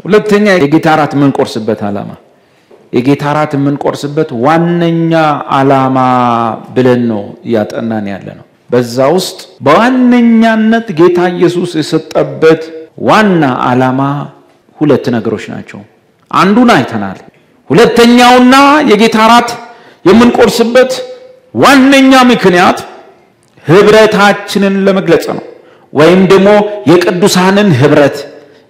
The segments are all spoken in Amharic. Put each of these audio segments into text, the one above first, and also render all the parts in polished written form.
ሁለተኛ የጌታ ራት ምን ቆርስበት ዓላማ የጌታ ራት ምን ቆርስበት ዋነኛ ዓላማ ብለን ነው ያጠናን ያለነው በዛ ውስጥ በዋነኛነት ጌታ ኢየሱስ የሰጠበት ዋና ዓላማ ሁለት ነገሮች ናቸው አንዱን አይተናል ሁለተኛውና የጌታ ራት የምንቆርስበት ዋነኛ ምክንያት ህብረታችንን ለመግለጽ ነው ወይም ደግሞ የቅዱሳንን ህብረት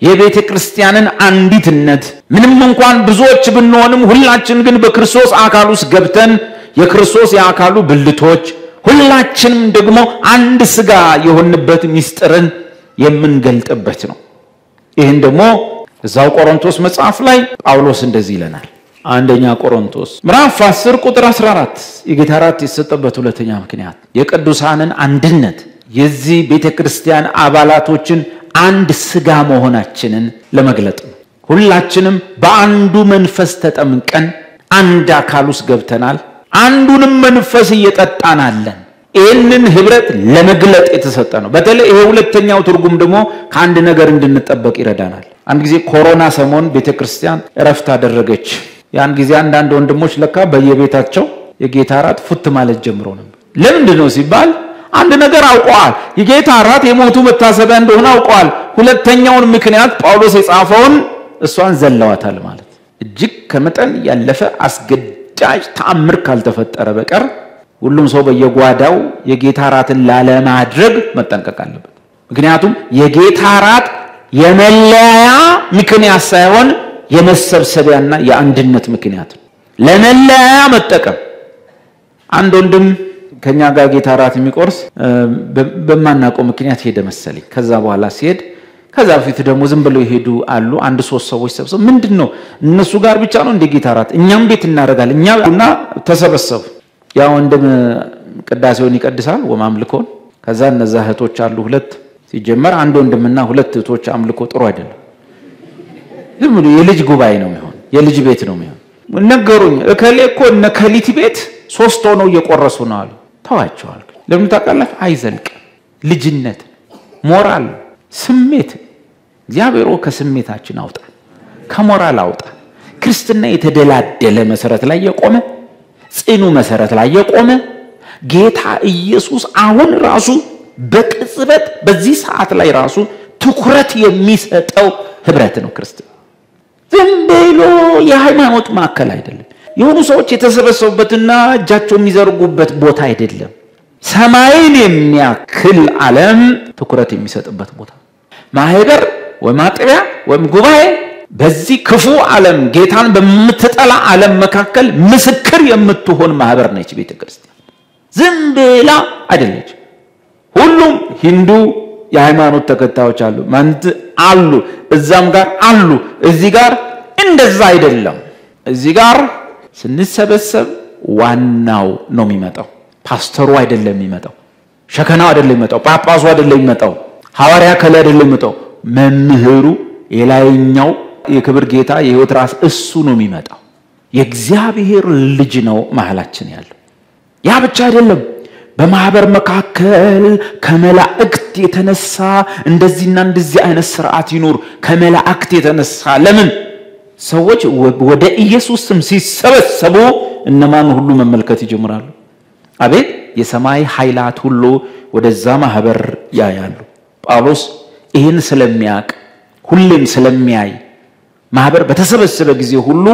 የቤተ ክርስቲያንን አንዲትነት ምንም እንኳን ብዙዎች ብንሆንም ሁላችን ግን በክርስቶስ አካል ውስጥ ገብተን የክርስቶስ የአካሉ ብልቶች ሁላችንም ደግሞ አንድ ስጋ የሆንበት ምስጢርን የምንገልጥበት ነው ይሄን ደግሞ እዛው ቆሮንቶስ መጽሐፍ ላይ ጳውሎስ እንደዚህ ይለናል አንደኛ ቆሮንቶስ ምዕራፍ 10 ቁጥር 14 የጌታ ራት የሰጠበት ሁለተኛ ምክንያት የቅዱሳንን አንድነት የዚህ ቤተክርስቲያን አባላቶችን አንድ ስጋ መሆናችንን ለመግለጥ ነው ሁላችንም በአንዱ መንፈስ ተጠምቀን አንድ አካል ውስጥ ገብተናል አንዱንም መንፈስ እየጠጣናለን ይህንን ህብረት ለመግለጥ የተሰጠ ነው በተለይ ይሄ ሁለተኛው ትርጉም ደግሞ ከአንድ ነገር እንድንጠበቅ ይረዳናል አንድ ጊዜ ኮሮና ሰሞን ቤተክርስቲያን እረፍት አደረገች ያን ጊዜ አንዳንድ ወንድሞች ለካ በየቤታቸው የጌታ ራት ፉት ማለት ጀምሮ ነበር ለምንድን ነው ሲባል አንድ ነገር አውቀዋል የጌታ ራት የሞቱ መታሰቢያ እንደሆነ አውቀዋል ሁለተኛውን ምክንያት ጳውሎስ የጻፈውን እሷን ዘለዋታል ማለት እጅግ ከመጠን ያለፈ አስገዳጅ ተአምር ካልተፈጠረ በቀር ሁሉም ሰው በየጓዳው የጌታ ራትን ላለማድረግ መጠንቀቅ አለበት ምክንያቱም የጌታ ራት የመለያ ምክንያት ሳይሆን የመሰብሰቢያና የአንድነት ምክንያት ለመለያ መጠቀም አንድ ወንድም ከኛ ጋር ጌታ ራት የሚቆርስ በማናውቀው ምክንያት ሄደ መሰለኝ ከዛ በኋላ ሲሄድ ከዛ በፊት ደግሞ ዝም ብለው ይሄዱ አሉ አንድ ሶስት ሰዎች ሰብስበው ምንድነው እነሱ ጋር ብቻ ነው እንደ ጌታ ራት እኛም ቤት እናደርጋለን እኛና ተሰበሰቡ ያ ወንድም ቅዳሴውን ይቀድሳል ወማምልኮን ከዛ እነዛ እህቶች አሉ ሁለት ሲጀመር አንድ ወንድምና ሁለት እህቶች አምልኮ ጥሩ አይደለም ዝም ብሎ የልጅ ጉባኤ ነው የሚሆን የልጅ ቤት ነው የሚሆን ነገሩኝ እከሌኮ ነከሊት ቤት ሶስት ሆነው እየቆረሱ ነው አሉ ተዋቸዋል ለምን ታቀላፍ አይዘልቅ ልጅነት ሞራል ስሜት እግዚአብሔር ከስሜታችን አውጣ ከሞራል አውጣ ክርስትና የተደላደለ መሰረት ላይ የቆመ ጽኑ መሰረት ላይ የቆመ ጌታ ኢየሱስ አሁን ራሱ በቅጽበት በዚህ ሰዓት ላይ ራሱ ትኩረት የሚሰጠው ህብረት ነው ክርስትና ዝም ብሎ የሃይማኖት ማዕከል አይደለም የሆኑ ሰዎች የተሰበሰቡበትና እጃቸው የሚዘርጉበት ቦታ አይደለም ሰማይን የሚያክል ዓለም ትኩረት የሚሰጥበት ቦታ ማህበር ወማጥቢያ ወም ጉባኤ በዚህ ክፉ ዓለም ጌታን በመተጠላ ዓለም መካከል ምስክር የምትሆን ማህበር ነች ቤተክርስቲያን ዝም ብላ አይደለች ሁሉም ሂንዱ የሃይማኖት ተከታዮች አሉ ማንት አሉ እዛም ጋር አሉ እዚህ ጋር እንደዛ አይደለም እዚህ ጋር ስንሰበሰብ ዋናው ነው የሚመጣው ፓስተሩ አይደለም የሚመጣው ሸከናው አይደለም የሚመጣው ጳጳሱ አይደለም የሚመጣው ሐዋርያ ከለ አይደለም የሚመጣው መምህሩ የላይኛው የክብር ጌታ የህይወት ራስ እሱ ነው የሚመጣው የእግዚአብሔር ልጅ ነው መሐላችን ያለው ያ ብቻ አይደለም በማህበር መካከል ከመላእክት የተነሳ እንደዚህና እንደዚህ አይነት ሥርዓት ይኖር ከመላእክት የተነሳ ለምን ሰዎች ወደ ኢየሱስ ስም ሲሰበሰቡ እነማን ሁሉ መመልከት ይጀምራሉ አቤት የሰማይ ኃይላት ሁሉ ወደዛ ማህበር ያያሉ ጳውሎስ ይሄን ስለሚያቅ ሁሉም ስለሚያይ ማህበር በተሰበሰበ ጊዜ ሁሉ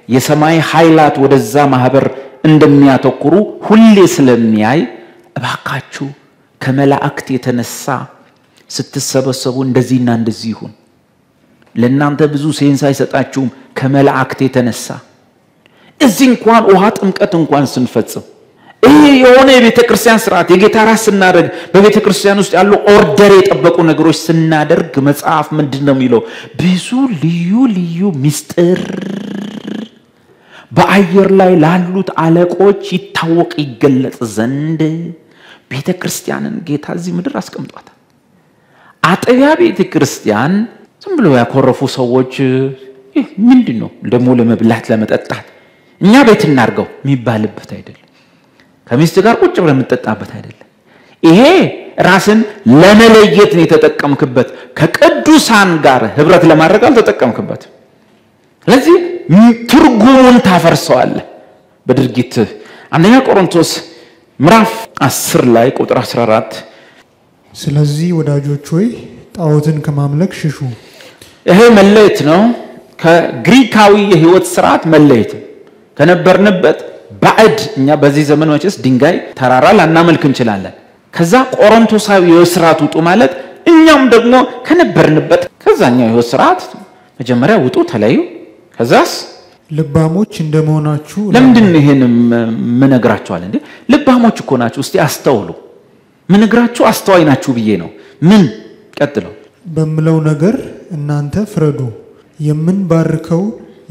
የሰማይ ኃይላት ወደዛ ማህበር እንደሚያተኩሩ ሁሌ ስለሚያይ እባካችሁ ከመላእክት የተነሳ ስትሰበሰቡ እንደዚህና እንደዚህ ይሁን ለእናንተ ብዙ ሴንስ አይሰጣችሁም ከመላእክት የተነሳ እዚህ እንኳን ውሃ ጥምቀት እንኳን ስንፈጽም ይሄ የሆነ የቤተክርስቲያን ሥርዓት የጌታ ራት ስናደርግ በቤተክርስቲያን ውስጥ ያሉ ኦርደር የጠበቁ ነገሮች ስናደርግ መጽሐፍ ምንድነው የሚለው ብዙ ልዩ ልዩ ምስጢር በአየር ላይ ላሉት አለቆች ይታወቅ ይገለጽ ዘንድ ቤተክርስቲያንን ጌታ እዚህ ምድር አስቀምጧታል አጥቢያ ቤተክርስቲያን ዝም ብሎ ያኮረፉ ሰዎች ምንድነው ደሞ ለመብላት ለመጠጣት እኛ ቤት እናርገው የሚባልበት አይደለም ከሚስት ጋር ቁጭ ብለን የምንጠጣበት አይደለም ይሄ ራስን ለመለየት ነው የተጠቀምክበት ከቅዱሳን ጋር ህብረት ለማድረግ አልተጠቀምክበት ስለዚህ ትርጉሙን ታፈርሰዋለህ በድርጊት አንደኛ ቆሮንቶስ ምዕራፍ 10 ላይ ቁጥር 14 ስለዚህ ወዳጆች ሆይ ጣዖትን ከማምለክ ሽሹ ይሄ መለየት ነው ከግሪካዊ የህይወት ሥርዓት መለየት ከነበርንበት ባዕድ እኛ በዚህ ዘመን ወጭስ ድንጋይ ተራራ ላናመልክ እንችላለን ከዛ ቆሮንቶሳዊ የሥርዓት ውጡ ማለት እኛም ደግሞ ከነበርንበት ከዛኛው የህይወት ሥርዓት መጀመሪያ ውጡ ተለዩ ከዛስ ልባሞች እንደመሆናችሁ ለምንድን ይሄን ምንግራችኋል እንዴ ልባሞች እኮ ናችሁ እስቲ አስተውሉ ምንግራችሁ አስተዋይ ናችሁ ብዬ ነው ምን ቀጥለው በመለው ነገር እናንተ ፍረዱ የምንባርከው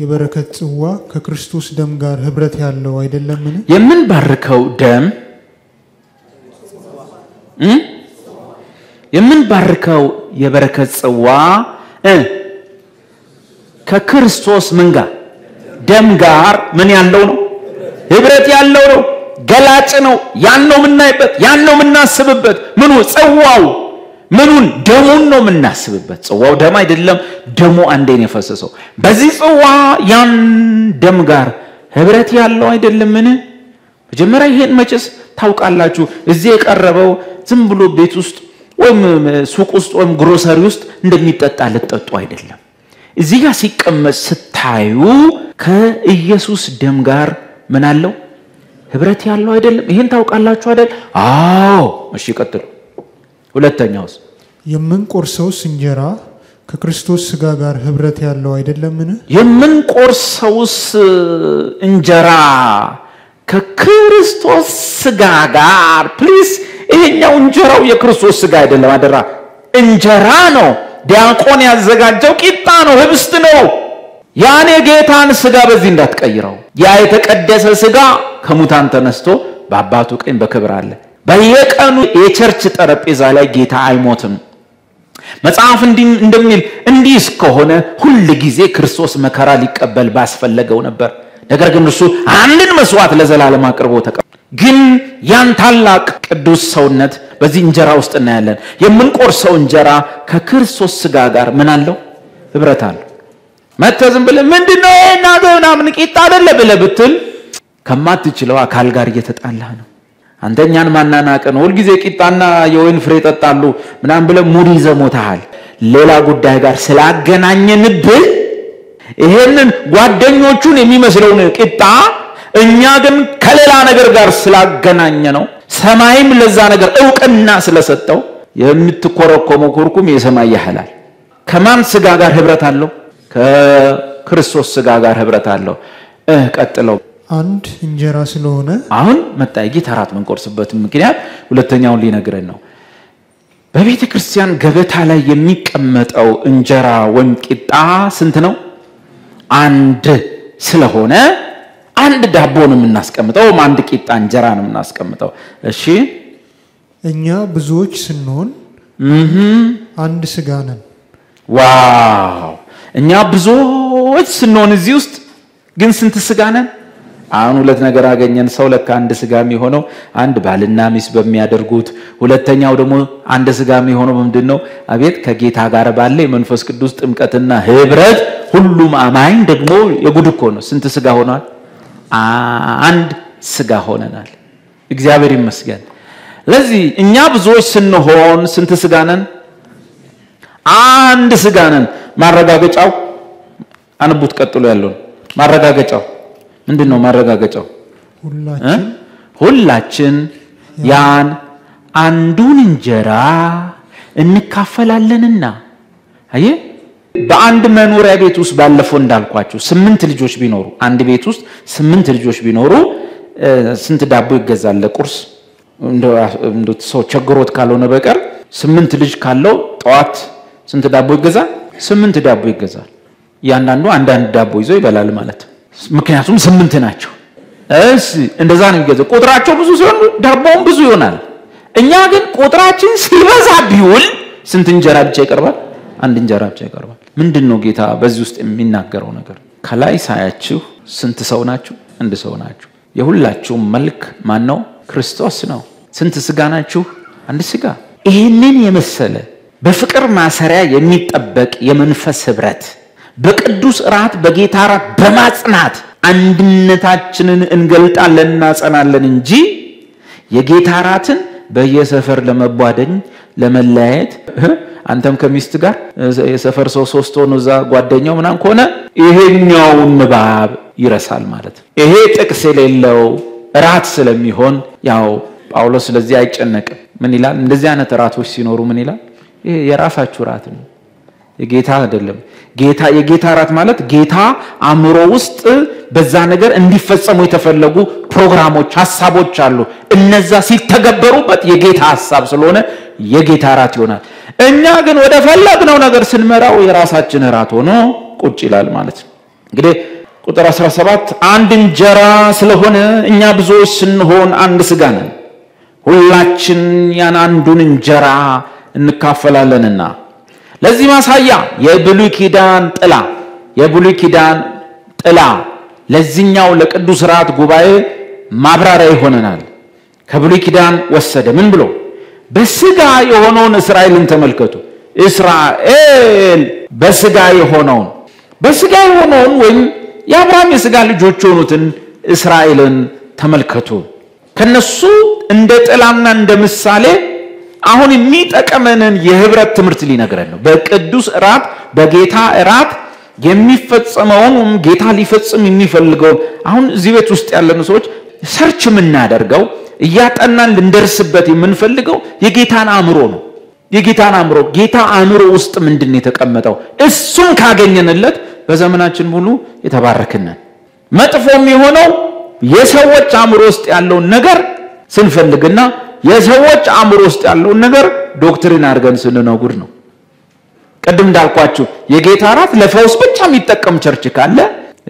የበረከት ጽዋ ከክርስቶስ ደም ጋር ህብረት ያለው አይደለምን የምንባርከው ደም የምንባርከው የበረከት ጽዋ ከክርስቶስ ምን ጋር ደም ጋር ምን ያለው ነው ህብረት ያለው ነው ገላጭ ነው ያን ነው ምናይበት ያን ነው ምናስብበት ምኑ ጽዋው ምኑን ደሙን ነው ምናስብበት ጽዋው ደም አይደለም ደሙ አንዴ ነው የፈሰሰው በዚህ ጽዋ ያን ደም ጋር ህብረት ያለው አይደለምን መጀመሪያ ይሄን መጨስ ታውቃላችሁ እዚህ የቀረበው ዝም ብሎ ቤት ውስጥ ወይም ሱቅ ውስጥ ወይም ግሮሰሪ ውስጥ እንደሚጠጣ ልጠጡ አይደለም እዚህ ጋር ሲቀመጥ ስታዩ ከኢየሱስ ደም ጋር ምን አለው ህብረት ያለው አይደለም ይሄን ታውቃላችሁ አይደል አዎ እሺ ቀጥሉ ሁለተኛውስ የምንቆርሰውስ እንጀራ ከክርስቶስ ሥጋ ጋር ህብረት ያለው አይደለምን የምንቆርሰውስ እንጀራ ከክርስቶስ ሥጋ ጋር ፕሊዝ ይሄኛው እንጀራው የክርስቶስ ሥጋ አይደለም አደራ እንጀራ ነው ዲያቆን ያዘጋጀው ቂጣ ነው ህብስት ነው ያኔ ጌታን ሥጋ በዚህ እንዳትቀይረው ያ የተቀደሰ ሥጋ ከሙታን ተነስቶ በአባቱ ቀኝ በክብር አለ በየቀኑ የቸርች ጠረጴዛ ላይ ጌታ አይሞትም መጽሐፍ እንደሚል እንዲስ ከሆነ ሁሉ ጊዜ ክርስቶስ መከራ ሊቀበል ባስፈለገው ነበር ነገር ግን እሱ አንድን መስዋዕት ለዘላለም አቅርቦ ተቀበለ ግን ያን ታላቅ ቅዱስ ሰውነት በዚህ እንጀራ ውስጥ እናያለን የምንቆርሰው እንጀራ ከክርስቶስ ሥጋ ጋር ምን አለው ህብረት አለው መተዝም ብለ ምንድነው እናገና ምን ቂጣ አይደለ ብለ ብትል ከማትችለው አካል ጋር እየተጣላህ ነው አንተኛን ማናናቀን ሁሉ ጊዜ ቂጣና የወይን ፍሬ ተጣሉ ምናም ብለ ሙድ ይዘሞታል ሌላ ጉዳይ ጋር ስላገናኘንብህ ይሄንን ጓደኞቹን የሚመስለውን ቂጣ እኛ ግን ከሌላ ነገር ጋር ስላገናኘ ነው ሰማይም ለዛ ነገር ዕውቅና ስለሰጠው የምትኮረኮመው ኩርኩም የሰማይ ያህላል ከማን ሥጋ ጋር ህብረት አለው ከክርስቶስ ሥጋ ጋር ህብረት አለው ቀጥለው አንድ እንጀራ ስለሆነ አሁን መጣይ ጌታራት መንቆርስበት ምክንያት ሁለተኛውን ሊነግረን ነው በቤተ ክርስቲያን ገበታ ላይ የሚቀመጠው እንጀራ ወይም ቂጣ ስንት ነው አንድ ስለሆነ አንድ ዳቦ ነው የምናስቀምጠው አንድ ቂጣ እንጀራ ነው የምናስቀምጠው እሺ እኛ ብዙዎች ስንሆን አንድ ሥጋ ነን ዋው እኛ ብዙዎች ስንሆን እዚህ ውስጥ ግን ስንት ሥጋ ነን አሁን ሁለት ነገር አገኘን ሰው ለካ አንድ ሥጋ የሚሆነው አንድ ባልና ሚስት በሚያደርጉት ሁለተኛው ደግሞ አንድ ሥጋ የሚሆነው ምንድነው አቤት ከጌታ ጋር ባለ የመንፈስ ቅዱስ ጥምቀትና ህብረት ሁሉም አማኝ ደግሞ የጉድ እኮ ነው ስንት ሥጋ ሆኗል አንድ ሥጋ ሆነናል እግዚአብሔር ይመስገን ለዚህ እኛ ብዙዎች ስንሆን ስንት ሥጋ ነን አንድ ሥጋ ነን ማረጋገጫው አንቡት ቀጥሎ ያለው ማረጋገጫው ምንድነው ማረጋገጫው ሁላችን ያን አንዱን እንጀራ እንካፈላለንና አየ በአንድ መኖሪያ ቤት ውስጥ ባለፈው እንዳልኳችሁ 8 ልጆች ቢኖሩ አንድ ቤት ውስጥ 8 ልጆች ቢኖሩ ስንት ዳቦ ይገዛል ለቁርስ እንደ ሰው ቸግሮት ካልሆነ በቀር 8 ልጅ ካለው ጧት ስንት ዳቦ ይገዛል 8 ዳቦ ይገዛል ያንዳንዱ አንዳንድ ዳቦ ይዞ ይበላል ማለት ምክንያቱም 8 ናቸው እሺ እንደዛ ነው ይገዛው ቁጥራቸው ብዙ ሲሆን ዳቦም ብዙ ይሆናል እኛ ግን ቁጥራችን ሲበዛ ቢውል ስንት እንጀራ ብቻ ይቀርባል አንድ እንጀራ ብቻ ይቀርባል ምንድነው ጌታ በዚህ ውስጥ የሚናገረው ነገር ከላይ ሳያችሁ ስንት ሰው ናችሁ አንድ ሰው ናችሁ የሁላችሁም መልክ ማን ነው ክርስቶስ ነው ስንት ሥጋ ናችሁ አንድ ሥጋ ይህንን የመሰለ በፍቅር ማሰሪያ የሚጠበቅ የመንፈስ ህብረት በቅዱስ ራት በጌታ ራት በማጽናት አንድነታችንን እንገልጣለን እናጸናለን እንጂ የጌታ ራትን በየሰፈር ለመቧደኝ ለመለያየት አንተም ከሚስት ጋር የሰፈር ሰው 3 ሆኖ እዛ ጓደኛው ምናን ከሆነ ይሄኛውን ንባብ ይረሳል ማለት ነው። ይሄ ጥቅስ የሌለው ራት ስለሚሆን ያው ጳውሎስ ስለዚህ አይጨነቅም። ምን ይላል? እንደዚህ አይነት ራቶች ሲኖሩ ምን ይላል? ይሄ የራሳችሁ ራት ነው፣ የጌታ አይደለም። የጌታ ራት ማለት ጌታ አእምሮ ውስጥ በዛ ነገር እንዲፈጸሙ የተፈለጉ ፕሮግራሞች ሐሳቦች አሉ። እነዛ ሲተገበሩበት የጌታ ሐሳብ ስለሆነ የጌታ ራት ይሆናል። እኛ ግን ወደ ፈለግነው ነገር ስንመራው የራሳችን ራት ሆኖ ቁጭ ይላል ማለት ነው። እንግዲህ ቁጥር 17 አንድ እንጀራ ስለሆነ እኛ ብዙዎች ስንሆን አንድ ሥጋ ነን፣ ሁላችን ያን አንዱን እንጀራ እንካፈላለንና። ለዚህ ማሳያ የብሉይ ኪዳን ጥላ ለዚህኛው ለቅዱስ ራት ጉባኤ ማብራሪያ ይሆነናል። ከብሉይ ኪዳን ወሰደ። ምን ብሎ? በሥጋ የሆነውን እስራኤልን ተመልከቱ። እስራኤል በሥጋ የሆነውን ወይም የአብርሃም የሥጋ ልጆች ሆኑትን እስራኤልን ተመልከቱ። ከነሱ እንደ ጥላና እንደ ምሳሌ አሁን የሚጠቀመንን የህብረት ትምህርት ሊነግረን ነው። በቅዱስ ራት በጌታ ራት የሚፈጸመውን ጌታ ሊፈጽም የሚፈልገው አሁን እዚህ ቤት ውስጥ ያለን ሰዎች ሰርች የምናደርገው እያጠናን ልንደርስበት የምንፈልገው የጌታን አእምሮ ነው። ጌታ አእምሮ ውስጥ ምንድነው የተቀመጠው? እሱን ካገኘንለት በዘመናችን ሙሉ የተባረክነን። መጥፎም የሆነው የሰዎች አእምሮ ውስጥ ያለው ነገር ስንፈልግና የሰዎች አእምሮ ውስጥ ያለው ነገር ዶክትሪን አድርገን ስንነጉር ነው። ቀደም እንዳልኳችሁ የጌታ ራት ለፈውስ ብቻ የሚጠቀም ቸርች ካለ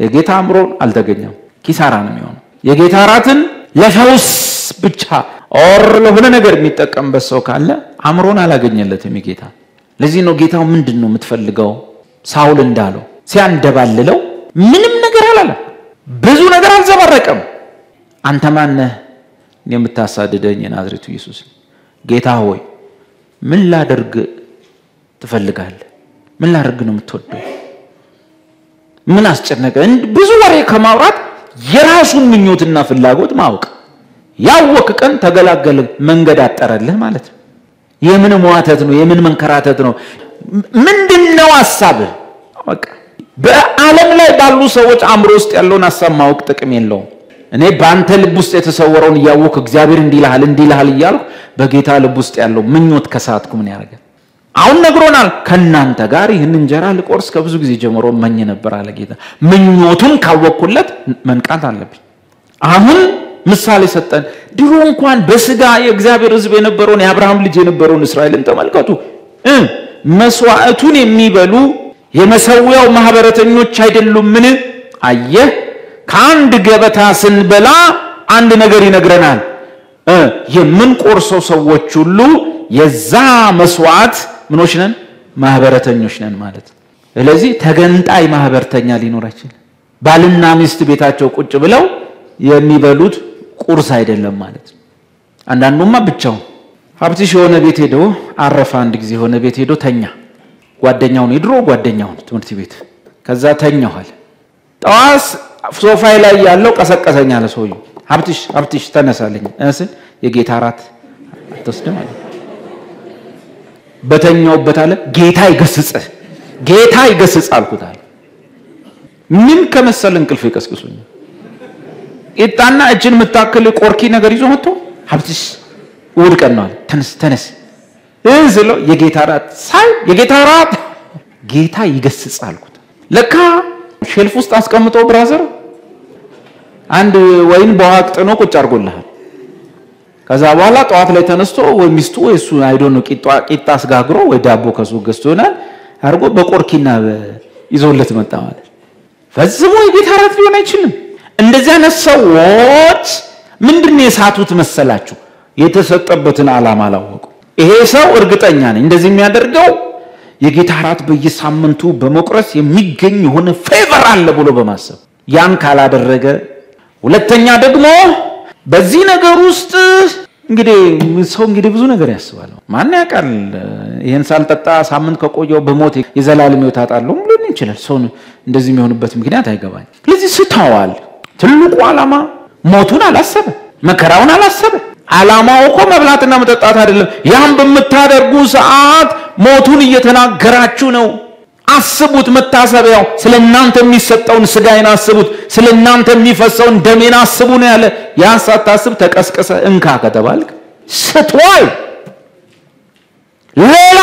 የጌታ አእምሮ አልተገኘም፣ ኪሳራ ነው የሚሆነው። የጌታ ራትን ለፈውስ ብቻ ለሆነ ነገር የሚጠቀምበት ሰው ካለ አእምሮን አላገኘለትም የጌታ። ለዚህ ነው ጌታው ምንድነው የምትፈልገው? ሳውል እንዳለው ሲያንደባልለው ምንም ነገር አላለም፣ ብዙ ነገር አልዘባረቀም። አንተ ማን ነህ የምታሳድደኝ? የናዝሬቱ ኢየሱስ። ጌታ ሆይ ምን ላደርግ ትፈልጋለህ? ምን ላደርግ ነው የምትወደው? ምን አስጨነቀ? ብዙ ወሬ ከማውራት የራሱን ምኞትና ፍላጎት ማወቅ። ያወቅ ቀን ተገላገለ፣ መንገድ አጠረልህ ማለት ነው። የምን መዋተት ነው? የምን መንከራተት ነው? ምንድነው ሐሳብህ? በቃ በዓለም ላይ ባሉ ሰዎች አእምሮ ውስጥ ያለውን ሐሳብ ማወቅ ጥቅም የለውም። እኔ በአንተ ልብ ውስጥ የተሰወረውን እያወቅ እግዚአብሔር እንዲልሃል እያልኩ በጌታ ልብ ውስጥ ያለው ምኞት ከሳትኩ ምን ያደርጋል? አሁን ነግሮናል። ከናንተ ጋር ይህን እንጀራ ልቆርስ ከብዙ ጊዜ ጀምሮ መኝ ነበር አለ ጌታ። ምኞቱን ካወቅኩለት መንቃት አለብኝ። አሁን ምሳሌ ሰጠን። ድሮ እንኳን በሥጋ የእግዚአብሔር ሕዝብ የነበረውን የአብርሃም ልጅ የነበረውን እስራኤልን ተመልከቱ። መስዋዕቱን የሚበሉ የመሰዊያው ማህበረተኞች አይደሉምን? አየህ፣ ከአንድ ገበታ ስንበላ አንድ ነገር ይነግረናል። የምንቆርሰው ሰዎች ሁሉ የዛ መስዋዕት ምኖች ነን፣ ማህበረተኞች ነን ማለት። ስለዚህ ተገንጣይ ማህበረተኛ ሊኖራችን ባልና ሚስት ቤታቸው ቁጭ ብለው የሚበሉት ቁርስ አይደለም ማለት። አንዳንዱማ ብቻው ሀብትሽ የሆነ ቤት ሄዶ አረፈ። አንድ ጊዜ የሆነ ቤት ሄዶ ተኛ። ጓደኛውን የድሮ ጓደኛውን ትምህርት ቤት ከዛ ተኛዋል። ጠዋት ሶፋይ ላይ ያለው ቀሰቀሰኛ ለሰውየው ሀብትሽ ተነሳለኝ እንስል የጌታ ራት አትወስድም አለ። በተኛውበት አለ ጌታ ይገስጽ አልኩት አለ። ምን ከመሰለ እንቅልፍ ይቀስቅሱኝ ኢጣና እጅን መታከል ቆርኪ ነገር ይዞ መጥቶ ሀብትሽ ወድቀን ነው አለ። ተነስ እንዝሎ የጌታ ራት ጌታ ይገስጽ አልኩት። ለካ ሼልፍ ውስጥ አስቀምጦ ብራዘር አንድ ወይን በዋቅጥኖ ቁጭ አርጎልሃል። ከዛ በኋላ ጠዋት ላይ ተነስቶ ወይ ሚስቱ ወይ እሱ አይዶን ነው ቂጣ አስጋግሮ ወይ ዳቦ ከሱ ገዝቶ ይሆናል አርጎ በቆርኪና ይዞለት መጣ ማለት። ፈጽሞ የጌታ ራት ሊሆን አይችልም። እንደዚህ አይነት ሰዎች ምንድነው የሳቱት መሰላችሁ? የተሰጠበትን ዓላማ አላወቁ። ይሄ ሰው እርግጠኛ ነኝ እንደዚህ የሚያደርገው የጌታ ራት በየሳምንቱ በመቁረስ የሚገኝ የሆነ ፌቨር አለ ብሎ በማሰብ ያን ካላደረገ፣ ሁለተኛ ደግሞ በዚህ ነገር ውስጥ እንግዲህ ሰው እንግዲህ ብዙ ነገር ያስባል ማን ያውቃል ይሄን ሳልጠጣ ሳምንት ከቆየው በሞት የዘላለም ሕይወት አጣለሁ ምን ይችላል ሰው እንደዚህ የሚሆንበት ምክንያት አይገባኝ ስለዚህ ስታዋል ትልቁ ዓላማ ሞቱን አላሰበ መከራውን አላሰበ ዓላማው እኮ መብላትና መጠጣት አይደለም ያን በመታደርጉ ሰዓት ሞቱን እየተናገራችሁ ነው አስቡት መታሰቢያው ስለናንተ የሚሰጠውን ስጋዬን አስቡት ስለናንተ የሚፈሰውን ደሜን አስቡ ነው ያለ ያን ሳታስብ ተቀስቀሰ እንካ ከተባልክ ስትዋል ሌላ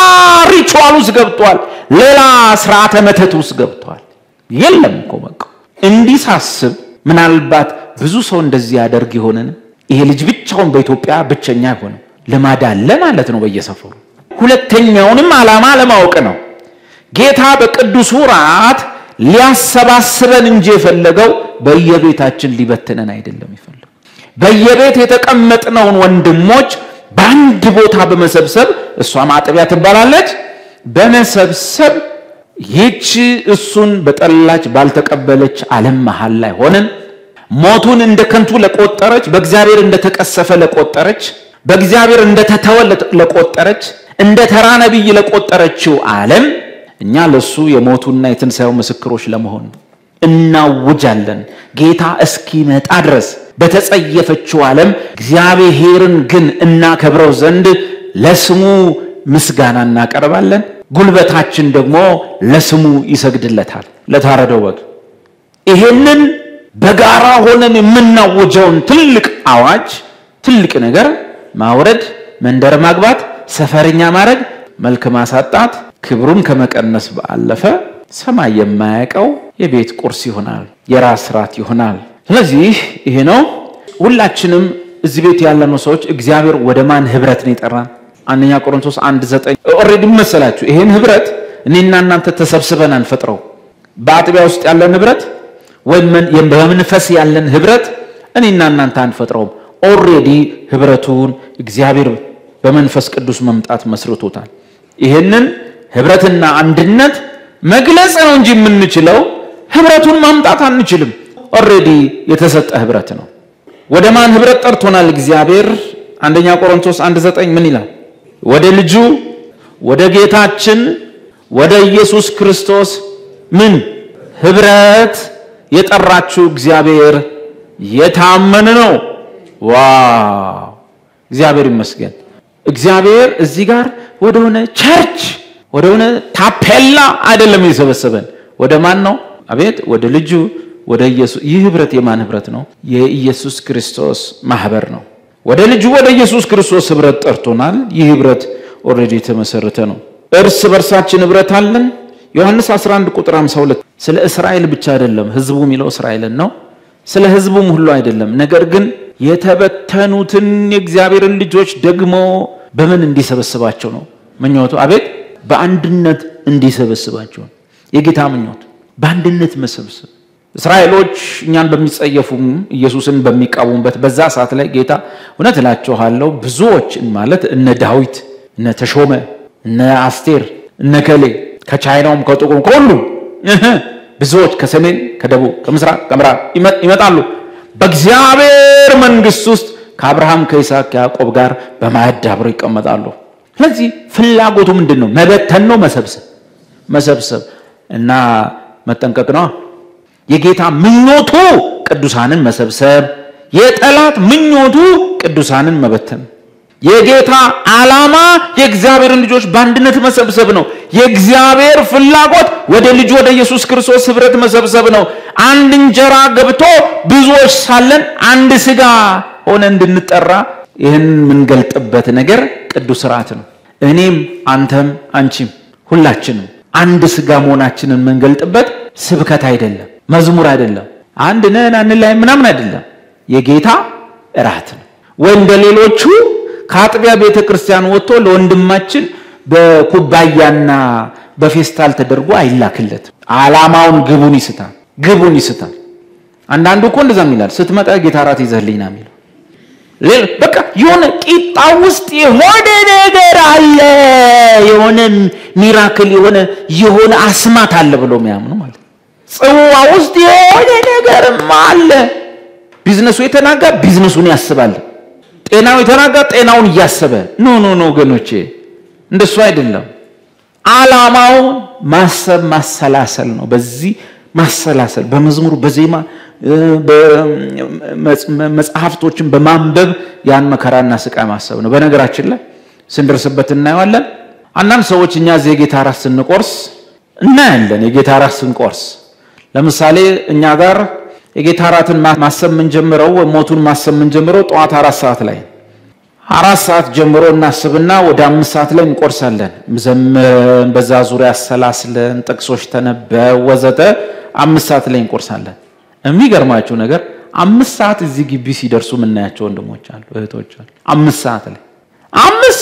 ሪቹዋል ውስጥ ገብቷል ሌላ ስርዓተ መተት ውስጥ ገብቷል የለም እኮ በቃ እንዲህ ሳስብ ምናልባት ብዙ ሰው እንደዚህ ያደርግ ይሆነን ይሄ ልጅ ብቻውን በኢትዮጵያ ብቸኛ ይሆነ ለማዳለ ማለት ነው በየሰፈሩ ሁለተኛውንም ዓላማ ለማወቅ ነው ጌታ በቅዱስ ራት ሊያሰባስበን እንጂ የፈለገው በየቤታችን ሊበትነን አይደለም ይፈልግ በየቤት የተቀመጥነውን ወንድሞች በአንድ ቦታ በመሰብሰብ እሷ ማጥቢያ ትባላለች በመሰብሰብ ይህች እሱን በጠላች ባልተቀበለች ዓለም መሃል ላይ ሆነን ሞቱን እንደ ከንቱ ለቆጠረች በእግዚአብሔር እንደ ተቀሰፈ ለቆጠረች በእግዚአብሔር እንደ ተተወ ለቆጠረች እንደ ተራ ነብይ ለቆጠረችው ዓለም እኛ ለሱ የሞቱና የትንሳኤው ምስክሮች ለመሆን እናውጃለን ጌታ እስኪመጣ ድረስ በተጸየፈችው ዓለም እግዚአብሔርን ግን እናከብረው ዘንድ ለስሙ ምስጋና እናቀርባለን ጉልበታችን ደግሞ ለስሙ ይሰግድለታል ለታረደው በግ ይሄንን በጋራ ሆነን የምናውጀውን ትልቅ አዋጅ ትልቅ ነገር ማውረድ መንደር ማግባት ሰፈርኛ ማድረግ መልክ ማሳጣት ክብሩን ከመቀነስ ባለፈ ሰማይ የማያቀው የቤት ቁርስ ይሆናል የራስ ራት ይሆናል ስለዚህ ይሄ ነው ሁላችንም እዚህ ቤት ያለነው ሰዎች እግዚአብሔር ወደ ማን ህብረት ነው ይጠራን አንደኛ ቆሮንቶስ 1:9 ኦሬዲ መሰላችሁ ይሄን ህብረት እኔና እናንተ ተሰብስበን አንፈጥረው በአጥቢያ ውስጥ ያለን ህብረት ወይም በመንፈስ ያለን ህብረት እኔና እናንተ አንፈጥረው ኦሬዲ ህብረቱን እግዚአብሔር በመንፈስ ቅዱስ መምጣት መስርቶታል ይሄንን ህብረትና አንድነት መግለጽ ነው እንጂ የምንችለው ህብረቱን ማምጣት አንችልም ኦሬዲ የተሰጠ ህብረት ነው ወደ ማን ህብረት ጠርቶናል እግዚአብሔር አንደኛ ቆሮንቶስ 1:9 ምን ይላል ወደ ልጁ ወደ ጌታችን ወደ ኢየሱስ ክርስቶስ ምን ህብረት የጠራችሁ እግዚአብሔር የታመነ ነው ዋው እግዚአብሔር ይመስገን እግዚአብሔር እዚህ ጋር ወደሆነ ቸርች ወደሆነ ታፔላ አይደለም ይሰበሰበን ወደ ማን ነው አቤት ወደ ልጁ ወደ ኢየሱስ ይህ ህብረት የማን ህብረት ነው የኢየሱስ ክርስቶስ ማህበር ነው ወደ ልጁ ወደ ኢየሱስ ክርስቶስ ህብረት ጠርቶናል ይህ ህብረት ኦሬዲ ተመሰረተ ነው እርስ በርሳችን ህብረት አለን ዮሐንስ 11:52 ስለ እስራኤል ብቻ አይደለም ህዝቡ የሚለው እስራኤልን ነው ስለ ህዝቡም ሁሉ አይደለም ነገር ግን የተበተኑትን የእግዚአብሔርን ልጆች ደግሞ በምን እንዲሰበስባቸው ነው ምኞቱ አቤት በአንድነት እንዲሰበስባቸው የጌታ ምኞት በአንድነት መሰብሰብ እስራኤሎች እኛን በሚጸየፉም ኢየሱስን በሚቃወሙበት በዛ ሰዓት ላይ ጌታ እውነት እላችኋለሁ ብዙዎች ማለት እነ ዳዊት እነ ተሾመ እነ አስቴር እነ ከሌ ከቻይናውም ከጥቁሩም ከሁሉ ብዙዎች ከሰሜን ከደቡብ ከምስራቅ ከምዕራብ ይመጣሉ በእግዚአብሔር መንግስት ውስጥ ከአብርሃም ከይስሐቅ ከያዕቆብ ጋር በማዕድ አብረው ይቀመጣሉ ስለዚህ ፍላጎቱ ምንድነው መበተን ነው መሰብሰብ እና መጠንቀቅ ነው የጌታ ምኞቱ ቅዱሳንን መሰብሰብ የጠላት ምኞቱ ቅዱሳንን መበተን የጌታ ዓላማ የእግዚአብሔርን ልጆች በአንድነት መሰብሰብ ነው የእግዚአብሔር ፍላጎት ወደ ልጅ ወደ ኢየሱስ ክርስቶስ ህብረት መሰብሰብ ነው አንድ እንጀራ ገብቶ ብዙዎች ሳለን አንድ ስጋ ሆነ እንድንጠራ ይሄን ምንገልጥበት ነገር ቅዱስ ሥርዓት ነው እኔም አንተም አንቺም ሁላችንም አንድ ስጋ መሆናችንን ምንገልጥበት ስብከት አይደለም መዝሙር አይደለም አንድ ነን አንላይ ምናምን አይደለም የጌታ እራት ነው ወይ እንደሌሎቹ ከአጥቢያ ቤተክርስቲያን ወጥቶ ለወንድማችን በኩባያና በፌስታል ተደርጎ አይላክለት ዓላማውን ግቡን ይስታል አንዳንዱ እኮ እንደዛም ይላል ስትመጣ ጌታ ራት ይዘህልኝና የሚለው በቃ የሆነ ቂጣ ውስጥ የሆነ ነገር አለ የሆነ ሚራክል የሆነ አስማት አለ ብሎ የሚያምኑ ማለት ጽዋ ውስጥ የሆነ ነገርም አለ ቢዝነሱ የተናጋ ቢዝነሱን ያስባል ጤናው የተናጋ ጤናውን እያሰበ ኖ ወገኖቼ እንደሱ አይደለም። ዓላማው ማሰብ ማሰላሰል ነው። በዚህ ማሰላሰል በመዝሙር በዜማ መጽሐፍቶችን በማንበብ ያን መከራና ስቃይ ማሰብ ነው። በነገራችን ላይ ስንደርስበት እናየዋለን። አንዳንድ ሰዎች እኛ የጌታ ራስ ስንቆርስ እናያለን። የጌታ ራስ ስንቆርስ ለምሳሌ እኛ ጋር የጌታ ራትን ማሰብ ምን ጀምረው ሞቱን ማሰብ ምን ጀምረው ጠዋት 4 ሰዓት ላይ 4 ሰዓት ጀምሮ እናስብና ወደ 5 ሰዓት ላይ እንቆርሳለን። ዘመን በዛ ዙሪያ አሰላስለን ጥቅሶች ተነበው ወዘተ 5 ሰዓት ላይ እንቆርሳለን። የሚገርማችሁ ነገር 5 ሰዓት እዚህ ግቢ ሲደርሱ ምናያቸው ወንድሞች አሉ እህቶች አሉ። 5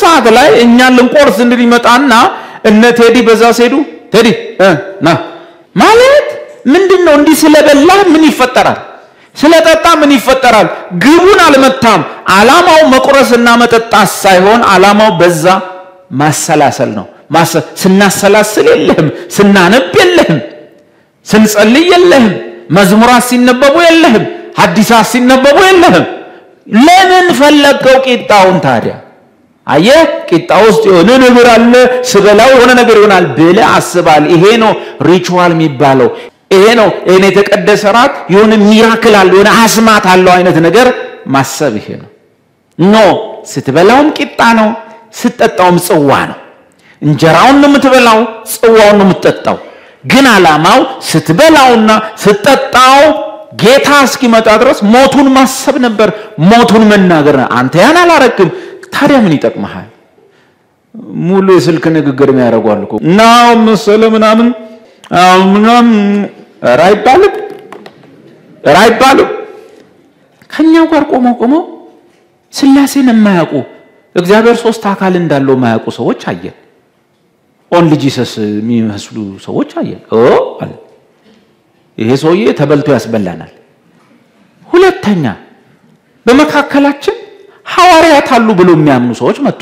ሰዓት ላይ እኛ ልንቆርስ እንድንመጣና እነ ቴዲ በዛ ሲሄዱ ቴዲ ና ማለት ምንድነው? እንዲህ ስለበላ ምን ይፈጠራል? ስለጠጣ ምን ይፈጠራል? ግቡን አልመታም። ዓላማው መቁረስና መጠጣት ሳይሆን ዓላማው በዛ ማሰላሰል ነው። ስናሰላስል የለህም፣ ስናነብ የለህም፣ ስንጸልይ የለህም፣ መዝሙራት ሲነበቡ የለህም፣ ሐዲሳት ሲነበቡ የለህም። ለምን ፈለገው ቂጣውን ታዲያ? አየህ ቂጣ ውስጥ የሆነ ነገር አለ፣ ስበላው የሆነ ነገር ይሆናል ብለህ አስባል። ይሄ ነው ሪቹዋል የሚባለው። ይሄ ነው እኔ የተቀደሰ ራት የሆነ ሚራክል አለ የሆነ አስማት አለው አይነት ነገር ማሰብ ይሄ ነው። ኖ ስትበላውም ቂጣ ነው፣ ስትጠጣውም ጽዋ ነው። እንጀራውን ነው የምትበላው፣ ጽዋውን ነው የምትጠጣው። ግን ዓላማው ስትበላውና ስትጠጣው ጌታ እስኪመጣ ድረስ ሞቱን ማሰብ ነበር፣ ሞቱን መናገር ነው። አንተ ያን አላረክም። ታዲያ ምን ይጠቅምሃል? ሙሉ የስልክ ንግግር የሚያደርጓል እኮ ናው መሰለ ምናምን ራይባሉ ከኛው ጋር ቆሞ ስላሴን የማያውቁ እግዚአብሔር 3 አካል እንዳለው የማያውቁ ሰዎች አየን። ኦንሊ ጂሰስ የሚመስሉ ሰዎች አየን። አለ ይሄ ሰውዬ ተበልቶ ያስበላናል። ሁለተኛ በመካከላችን ሐዋርያት አሉ ብሎ የሚያምኑ ሰዎች መጡ።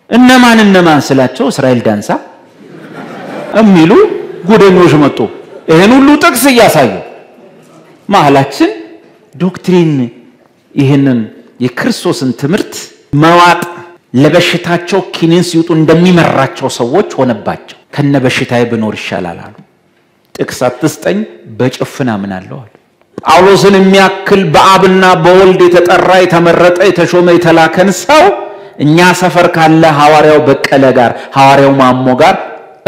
እነማን ስላቸው እስራኤል ዳንሳ የሚሉ ጉደኞች መጡ። ይሄን ሁሉ ጥቅስ እያሳዩ ማህላችን ዶክትሪን ይሄንን የክርስቶስን ትምህርት መዋጥ ለበሽታቸው ኪኒን ሲውጡ እንደሚመራቸው ሰዎች ሆነባቸው። ከነበሽታዬ ብኖር ይሻላል አሉ። ጥቅስ አትስጠኝ በጭፍና ምናለው አሉ። ጳውሎስን የሚያክል በአብና በወልድ የተጠራ የተመረጠ የተሾመ የተላከን ሰው እኛ ሰፈር ካለ ሐዋርያው በቀለ ጋር ሐዋርያው ማሞ ጋር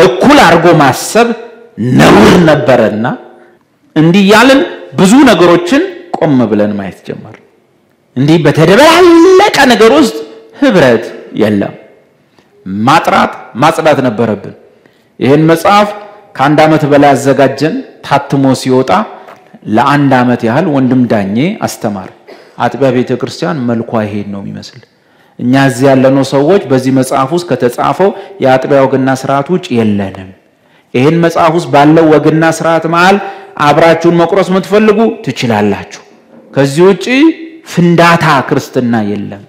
እኩል አድርጎ ማሰብ ነውር ነበርና እንዲህ ያልን ብዙ ነገሮችን ቆም ብለን ማየት ጀመር። እንዲህ በተደበላለቀ ነገር ውስጥ ህብረት የለም። ማጽዳት ነበረብን። ይሄን መጽሐፍ ከ1 ዓመት በላይ አዘጋጀን። ታትሞ ሲወጣ ለ1 ዓመት ያህል ወንድም ዳኜ አስተማር። አጥቢያ ቤተክርስቲያን መልኳ ይሄን ነው የሚመስል። እኛ እዚህ ያለነው ሰዎች በዚህ መጽሐፍ ውስጥ ከተጻፈው የአጥቢያ ወግና ስርዓት ውጭ የለንም። ይሄን መጽሐፍ ውስጥ ባለው ወግና ስርዓት መሃል አብራችሁን መቁረስ የምትፈልጉ ትችላላችሁ። ከዚህ ውጪ ፍንዳታ ክርስትና የለም።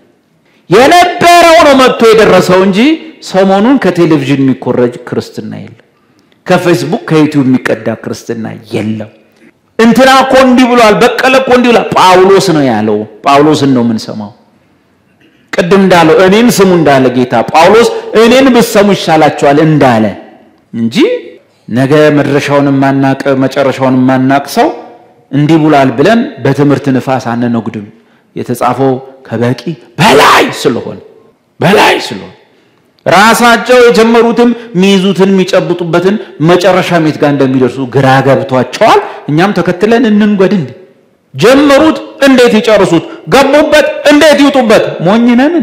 የነበረው ነው መጥቶ የደረሰው እንጂ ሰሞኑን ከቴሌቪዥን የሚቆረጅ ክርስትና የለም። ከፌስቡክ ከዩቲዩብ የሚቀዳ ክርስትና የለም። እንትና እኮ እንዲህ ብሏል፣ በቀለ እኮ እንዲህ ብሏል። ጳውሎስ ነው ያለው። ጳውሎስን ነው የምንሰማው። ቅድም እንዳለው እኔን ስሙ እንዳለ ጌታ ጳውሎስ እኔን ብትሰሙ ይሻላችኋል እንዳለ እንጂ ነገ መድረሻውን ማናቀ መጨረሻውን ማናቅ ሰው እንዲህ ብሏል ብለን በትምህርት ንፋስ አንነግድም። የተጻፈው ከበቂ በላይ ስለሆነ ራሳቸው የጀመሩትም ሚይዙትን የሚጨብጡበትን መጨረሻ ሜት ጋር እንደሚደርሱ ግራ ገብቷቸዋል። እኛም ተከትለን እንንገድ። ጀመሩት እንዴት ይጨርሱት? ገቡበት እንዴት ይውጡበት? ሞኝነን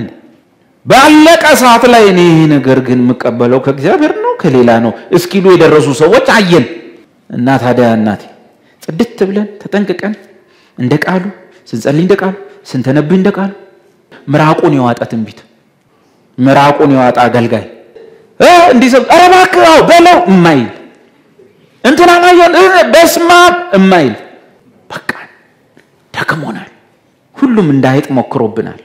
ባለቀ ሰዓት ላይ እኔ ነገር ግን መቀበለው ከእግዚአብሔር ነው ከሌላ ነው እስኪሉ የደረሱ ሰዎች አየን። እና ታዲያ እናቴ ጽድት ብለን ተጠንቅቀን እንደ ቃሉ ስንጸልይ እንደ ቃሉ ስንተነብይ እንደ ቃሉ ምራቁን የዋጣ ትንቢት ምራቁን የዋጣ አገልጋይ እንዲሰብ አረባከው በለው እማይል እንትና ማየን በስማ እማይል በቃ ደክሞናል። ሁሉም እንዳይጥ ሞክሮብናል።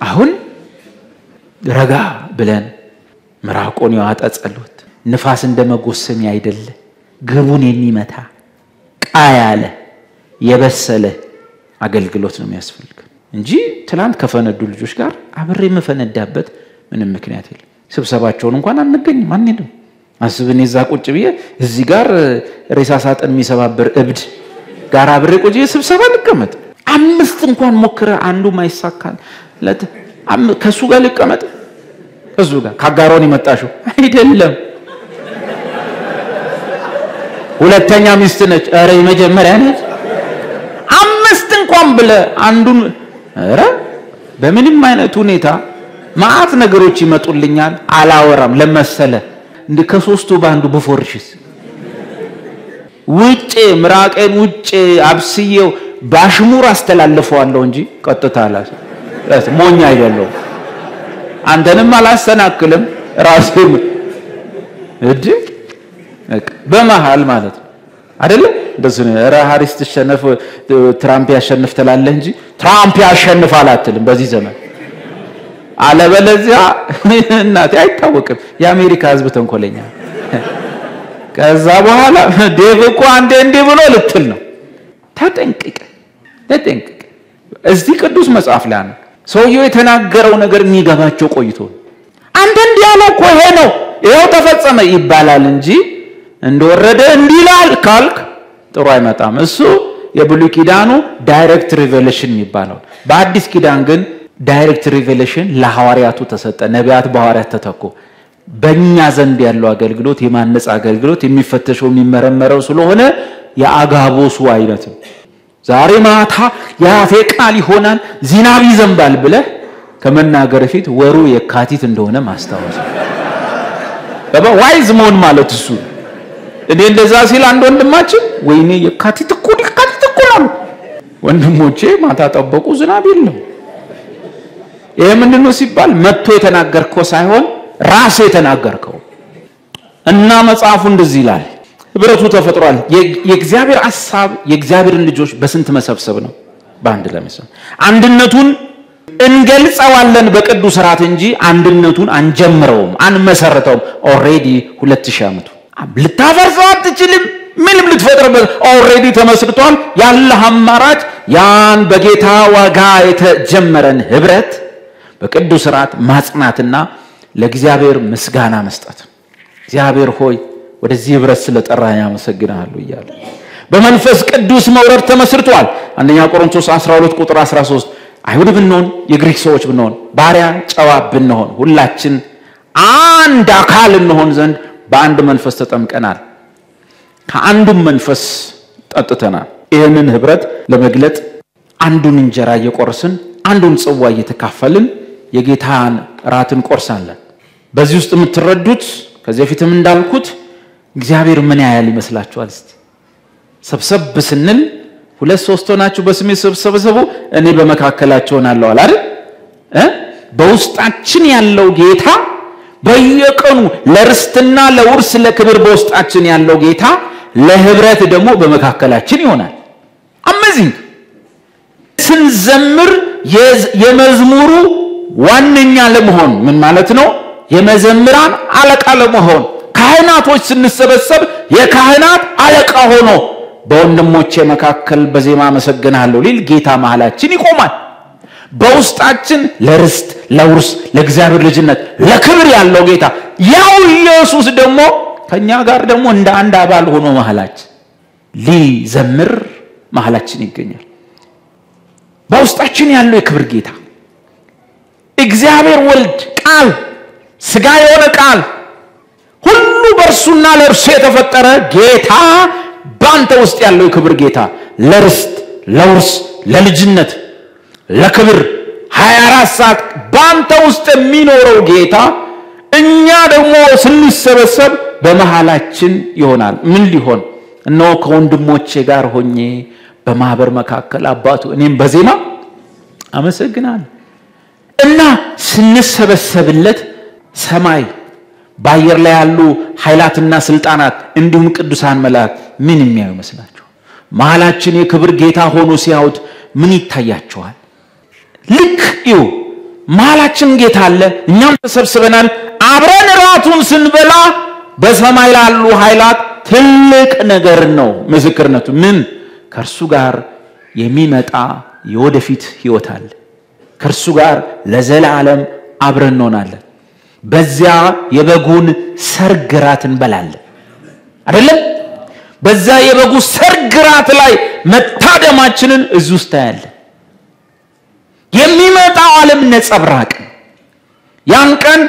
አሁን ረጋ ብለን ምራቁን የዋጣ ጸሎት ንፋስ እንደመጎሰም አይደለ ግቡን የሚመታ ቃያለ የበሰለ አገልግሎት ነው የሚያስፈልግ እንጂ ትላንት ከፈነዱ ልጆች ጋር አብሬ መፈነዳበት ምንም ምክንያት የለም። ስብሰባቸውን እንኳን አንገኝም አንሄድም። አስብን እዛ ቁጭ ብዬ እዚህ ጋር ሬሳ ሳጥን የሚሰባበር እብድ ጋር አብሬ ቁጭ ስብሰባ ልቀመጥ 5 እንኳን ሞክረ አንዱ ማይሳካል ከሱ ጋር ልቀመጥ ከሱ ጋር ካጋሮን ይመጣሽው አይደለም ሁለተኛ ሚስት ነች አረ የመጀመሪያ ነች 5 እንኳን ብለ አንዱን አረ በምንም አይነት ሁኔታ ማአት ነገሮች ይመጡልኛል አላወራም ለመሰለ እንደ ከሶስቱ ባንዱ በፎርሽስ ውጪ ምራቀን ውጪ አብስየው ባሽሙር አስተላልፈዋለሁ እንጂ ቀጥታ አላስ ሞኛ አይደለም አንተንም አላስተናክልም ራስህም እድ በመሃል ማለት አይደለ እንደዚህ ነው ሃሪስ ተሸነፈ ትራምፕ ያሸንፍ ተላለ እንጂ ትራምፕ ያሸንፋል አትልም በዚህ ዘመን አለበለዚያ እናቴ አይታወቅም የአሜሪካ ህዝብ ተንኮለኛ ከዛ በኋላ ዴቭኮ አንዴ እንዴ ብሎ ልትል ነው ተጠንቅቅ እዚህ ቅዱስ መጽሐፍ ላይ ነው ሰውየው የተናገረው ነገር የሚገባቸው ቆይቶ አንተ እንዲያለው እኮ ይሄ ነው ይሄው ተፈጸመ ይባላል እንጂ እንደወረደ እንዲላል ካልክ ጥሩ አይመጣም እሱ የብሉይ ኪዳኑ ዳይሬክት ሪቨሌሽን የሚባለው በአዲስ ኪዳን ግን ዳይሬክት ሪቨሌሽን ለሐዋርያቱ ተሰጠ ነቢያት በሐዋርያት ተተኩ በእኛ ዘንድ ያለው አገልግሎት የማነጽ አገልግሎት የሚፈተሸው የሚመረመረው ስለሆነ የአጋቦሱ አይነት ዛሬ ማታ ያፌ ቃል ይሆናል ዝናብ ይዘንባል ብለ ከመናገር ፊት ወሩ የካቲት እንደሆነ ማስታወስ ዋይዝ መሆን ማለት እሱ እኔ እንደዛ ሲል አንድ ወንድማችን ወይኔ የካቲት እኮ ነው ወንድሞቼ ማታ ጠበቁ ዝናብ የለም ይሄ ምንድነው ሲባል መጥቶ የተናገርከው ሳይሆን ራስ የተናገርከው እና መጽሐፉ እንደዚህ ይላል ህብረቱ ተፈጥሯል የእግዚአብሔር ሐሳብ የእግዚአብሔርን ልጆች በስንት መሰብሰብ ነው በአንድ ለመሰብ አንድነቱን እንገልጸዋለን በቅዱስ ራት እንጂ አንድነቱን አንጀምረውም አንመሰረተውም ኦሬዲ 2000 ዓመቱ ልታፈርሰው አትችልም ምንም ልትፈጥርበት ኦሬዲ ተመስርቷል ያለ አማራጭ ያን በጌታ ዋጋ የተጀመረን ህብረት በቅዱስ ራት ማጽናትና ለእግዚአብሔር ምስጋና መስጠት እግዚአብሔር ሆይ ወደዚህ ህብረት ስለጠራኝ አመሰግናለሁ ይላል በመንፈስ ቅዱስ መውረድ ተመስርቷል አንደኛ ቆሮንቶስ 12 ቁጥር 13 አይሁድ ብንሆን የግሪክ ሰዎች ብንሆን ባሪያ ጨዋ ብንሆን ሁላችን አንድ አካል እንሆን ዘንድ በአንድ መንፈስ ተጠምቀናል ከአንዱም መንፈስ ጠጥተናል ይሄንን ህብረት ለመግለጥ አንዱን እንጀራ እየቆረስን አንዱን ጽዋ እየተካፈልን የጌታን ራትን ቆርሳለን በዚህ ውስጥ የምትረዱት ከዚህ በፊትም እንዳልኩት እግዚአብሔር ምን ያያል ይመስላችኋል እስቲ ሰብሰብ ስንል 2-3 ሆናችሁ በስሜ ሰብሰቡ እኔ በመካከላችሁ ሆናለሁ አይደል በውስጣችን ያለው ጌታ በየቀኑ ለርስትና ለውርስ ለክብር በውስጣችን ያለው ጌታ ለህብረት ደግሞ በመካከላችን ይሆናል አሜዚንግ ስንዘምር የመዝሙሩ ዋነኛ ለመሆን ምን ማለት ነው የመዘምራን አለቃ ለመሆን ካህናቶች ስንሰበሰብ የካህናት አለቃ ሆኖ በወንድሞቼ መካከል በዜማ መሰገናለሁ ሊል ጌታ መሐላችን ይቆማል በውስጣችን ለርስት ለውርስ ለእግዚአብሔር ልጅነት ለክብር ያለው ጌታ ያው ኢየሱስ ደግሞ ከኛ ጋር ደግሞ እንደ አንድ አባል ሆኖ መሐላችን ሊዘምር መሐላችን ይገኛል በውስጣችን ያለው የክብር ጌታ እግዚአብሔር ወልድ ቃል ስጋ የሆነ ቃል ሁሉ በእርሱና ለእርሱ የተፈጠረ ጌታ ባንተ ውስጥ ያለው የክብር ጌታ ለርስት ለውርስ ለልጅነት ለክብር 24 ሰዓት ባንተ ውስጥ የሚኖረው ጌታ እኛ ደግሞ ስንሰበሰብ በመሐላችን ይሆናል ምን ሊሆን እነሆ ከወንድሞቼ ጋር ሆኜ በማህበር መካከል አባቱ እኔም በዜማ አመሰግናለሁ እና ስንሰበሰብለት ሰማይ ባየር ላይ ያሉ ኃይላትና ስልጣናት እንዲሁም ቅዱሳን መላእክት ምን የሚያዩ መስላችሁ መሐላችን የክብር ጌታ ሆኖ ሲያዩት ምን ይታያቸዋል ልክ ይው መሐላችን ጌታ አለ እኛም ተሰብስበናል አብረን ራቱን ስንበላ በሰማይ ያሉ ኃይላት ትልቅ ነገር ነው ምስክርነቱ ምን ከርሱ ጋር የሚመጣ የወደፊት ሕይወት አለ። ከእርሱ ጋር ለዘላለም አብረን እንሆናለን። በዚያ የበጉን ሰርግ ራት እንበላለን አይደለም? በዛ የበጉ ሰርግ ራት ላይ መታደማችንን እዚህ ውስጥ ታያለ። የሚመጣው ዓለም ነጸብራቅ ያን ቀን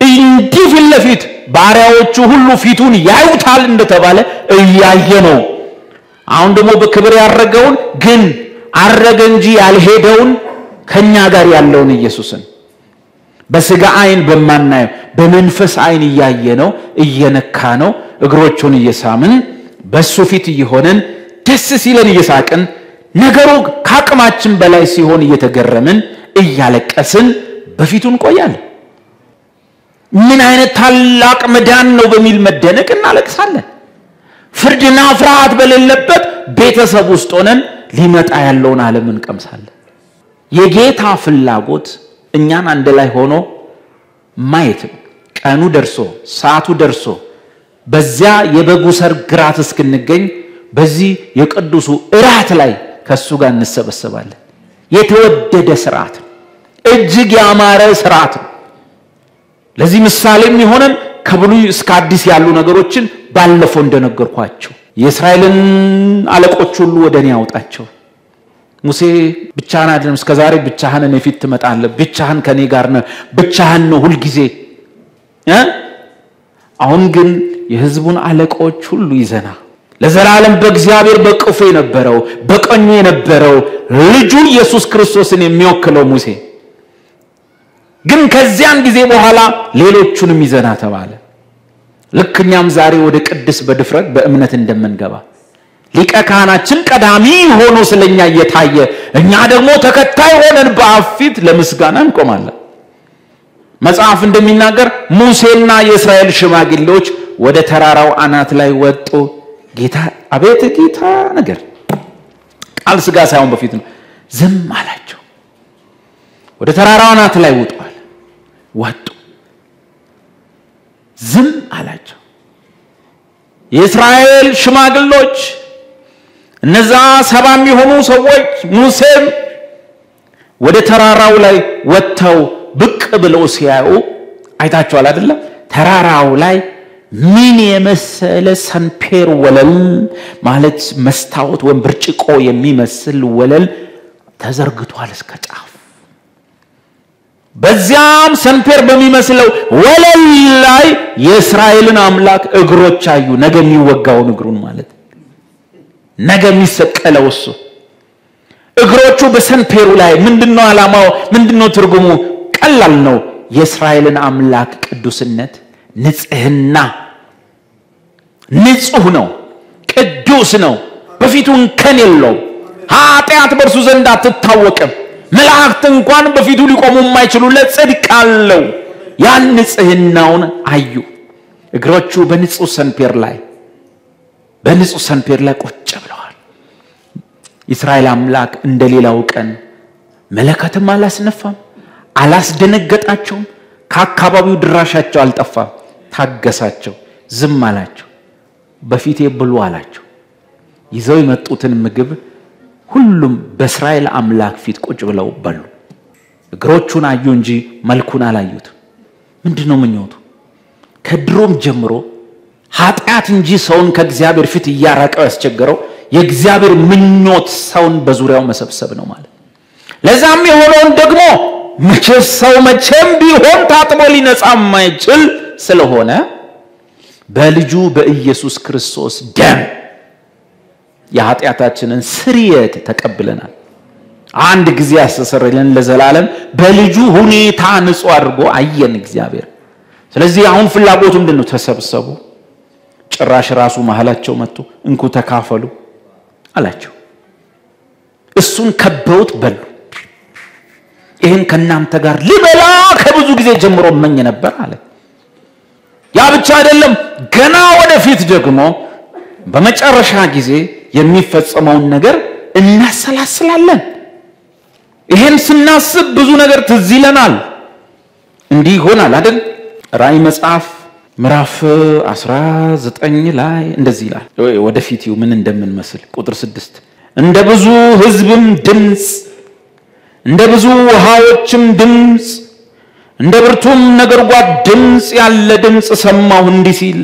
እንዲህ ፊት ለፊት ባሪያዎቹ ሁሉ ፊቱን ያዩታል እንደተባለ እያየ ነው። አሁን ደግሞ በክብር ያረገውን ግን አረገ እንጂ ያልሄደውን ከኛ ጋር ያለውን ኢየሱስን በስጋ አይን በማናየው በመንፈስ አይን እያየ ነው፣ እየነካ ነው፣ እግሮቹን እየሳምን በሱ ፊት እየሆነን ደስ ሲለን እየሳቅን ነገሩ ከአቅማችን በላይ ሲሆን እየተገረምን እያለቀስን በፊቱ እንቆያለን። ምን አይነት ታላቅ መዳን ነው በሚል መደነቅ እናለቅሳለን። ፍርድና ፍርሃት በሌለበት ቤተሰብ ውስጥ ሆነን ሊመጣ ያለውን ዓለም እንቀምሳለን። የጌታ ፍላጎት እኛን አንድ ላይ ሆኖ ማየት፣ ቀኑ ደርሶ ሰዓቱ ደርሶ በዚያ የበጉ ሰርግ ራት እስክንገኝ በዚህ የቅዱሱ እራት ላይ ከሱ ጋር እንሰበሰባለን። የተወደደ ሥርዓት፣ እጅግ ያማረ ሥርዓት። ለዚህ ምሳሌም ይሆነን ከብሉይ እስከ አዲስ ያሉ ነገሮችን ባለፈው እንደነገርኳችሁ የእስራኤልን አለቆች ሁሉ ወደኔ ያውጣቸው። ሙሴ ብቻህን አይደለም እስከዛሬ ብቻህን እኔ ፊት ትመጣለህ፣ ብቻህን ከኔ ጋር ነህ፣ ብቻህን ነው ሁሉ ጊዜ። አሁን ግን የሕዝቡን አለቆች ሁሉ ይዘና ለዘላለም በእግዚአብሔር በቅፉ የነበረው በቀኙ የነበረው ልጁ ኢየሱስ ክርስቶስን የሚወክለው ሙሴ ግን ከዚያን ጊዜ በኋላ ሌሎቹንም ይዘና ተባለ። ልክኛም ዛሬ ወደ ቅድስ በድፍረት በእምነት እንደምንገባ ሊቀ ካህናችን ቀዳሚ ሆኖ ስለኛ እየታየ እኛ ደግሞ ተከታይ ሆነን በአብ ፊት ለምስጋና እንቆማለን። መጽሐፍ እንደሚናገር ሙሴና የእስራኤል ሽማግሌዎች ወደ ተራራው አናት ላይ ወጡ። ጌታ አቤት ጌታ ነገር ቃል ሥጋ ሳይሆን በፊት ነው። ዝም አላቸው። ወደ ተራራው አናት ላይ ወጡ። ዝም አላቸው። የእስራኤል ሽማግሌዎች እነዛ 70 የሆኑ ሰዎች ሙሴም ወደ ተራራው ላይ ወጥተው ብቅ ብለው ሲያዩ አይታችኋል አይደለም? ተራራው ላይ ምን የመሰለ ሰንፔር ወለል ማለት መስታወት ወይም ብርጭቆ የሚመስል ወለል ተዘርግቷል እስከ ጫፍ። በዚያም ሰንፔር በሚመስለው ወለል ላይ የእስራኤልን አምላክ እግሮች አዩ። ነገ የሚወጋውን እግሩን ማለት ነገ የሚሰቀለው እሱ እግሮቹ በሰንፔሩ ላይ ምንድነው ዓላማው? ምንድነው ትርጉሙ? ቀላል ነው። የእስራኤልን አምላክ ቅዱስነት፣ ንጽህና፣ ንጹህ ነው፣ ቅዱስ ነው፣ በፊቱ እንከን የለውም፣ ኃጢአት በእርሱ ዘንድ አትታወቅም፣ መላእክት እንኳን በፊቱ ሊቆሙ የማይችሉለት ጽድቅ አለው። ያን ንጽህናውን አዩ። እግሮቹ በንጹህ ሰንፔር ላይ ቁጭ ብለዋል። እስራኤል አምላክ እንደሌላው ቀን መለከትም አላስነፋም፣ አላስደነገጣቸውም፣ ከአካባቢው ድራሻቸው አልጠፋም። ታገሳቸው፣ ዝም አላቸው። በፊቴ ብሉ አላቸው። ይዘው የመጡትን ምግብ ሁሉም በእስራኤል አምላክ ፊት ቁጭ ብለው በሉ። እግሮቹን አዩ እንጂ መልኩን አላዩት። ምንድነው ምኞቱ? ከድሮም ጀምሮ ኃጢአት እንጂ ሰውን ከእግዚአብሔር ፊት እያራቀው ያስቸገረው የእግዚአብሔር ምኞት ሰውን በዙሪያው መሰብሰብ ነው ማለት። ለዛም የሆነውን ደግሞ መቼም ቢሆን ታጥቦ ሊነጻ የማይችል ስለሆነ በልጁ በኢየሱስ ክርስቶስ ደም የኃጢአታችንን ስርየት ተቀብለናል። አንድ ጊዜ ያስተሰርይልን ለዘላለም በልጁ ሁኔታ ንጹህ አድርጎ አየን እግዚአብሔር። ስለዚህ አሁን ፍላጎቱ ምንድነው? ተሰብሰቡ። ጭራሽ ራሱ መሐላቸው መጥቶ እንኩ ተካፈሉ አላቸው። እሱን ከበውት በሉ። ይሄን ከናንተ ጋር ልበላ ከብዙ ጊዜ ጀምሮ መኝ ነበር አለ። ያ ብቻ አይደለም፣ ገና ወደፊት ደግሞ በመጨረሻ ጊዜ የሚፈጸመውን ነገር እናሰላስላለን። ይሄን ስናስብ ብዙ ነገር ትዝ ይለናል። እንዲህ ይሆናል አይደል? ራእይ መጽሐፍ ምዕራፍ 19 ላይ እንደዚህ ይላል። ወደፊት ምን እንደምንመስል ቁጥር 6 እንደ ብዙ ሕዝብም ድምጽ እንደ ብዙ ውሃዎችም ድምጽ እንደ ብርቱም ነጎድጓድ ድምጽ ያለ ድምጽ ሰማሁ እንዲህ ሲል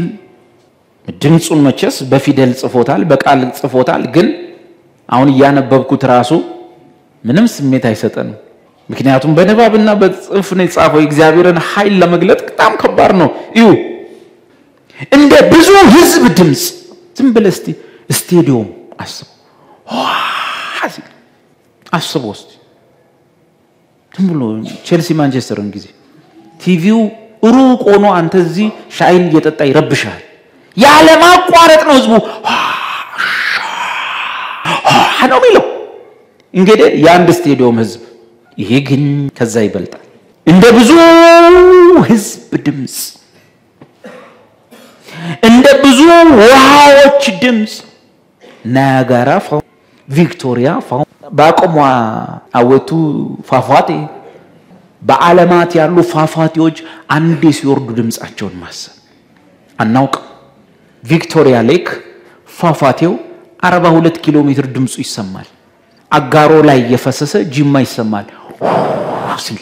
ድምጹን መቼስ በፊደል ጽፎታል በቃል ጽፎታል ግን አሁን ያነበብኩት ራሱ ምንም ስሜት አይሰጠንም ምክንያቱም በንባብና በጽሑፍ ነው የጻፈው እግዚአብሔርን ኃይል ለመግለጥ በጣም ከባድ ነው እዩ እንደ ብዙ ሕዝብ ድምጽ ዝም ብለህ እስቲ ስቴዲየም አስበው እስቲ ዝም ብሎ ቼልሲ ማንቸስተርን ጊዜ ቲቪው ሩቅ ሆኖ አንተ እዚህ ሻይን እየጠጣ ይረብሻል ያለ ማቋረጥ ነው ህዝቡ ነው የሚለው እንግዲህ የአንድ ስቴዲየም ህዝብ ይሄ ግን ከዛ ይበልጣል እንደ ብዙ ህዝብ ድምጽ እንደ ብዙ ውሃዎች ድምጽ ናያጋራ ቪክቶሪያ ባቆሟ አወቱ ፏፏቴ በዓለማት ያሉ ፏፏቴዎች አንዴ ሲወርዱ ድምጻቸውን ማሰብ አናውቅ ቪክቶሪያ ሌክ ፏፏቴው 42 ኪሎ ሜትር ድምጹ ይሰማል አጋሮ ላይ የፈሰሰ ጂማ ይሰማል ሲል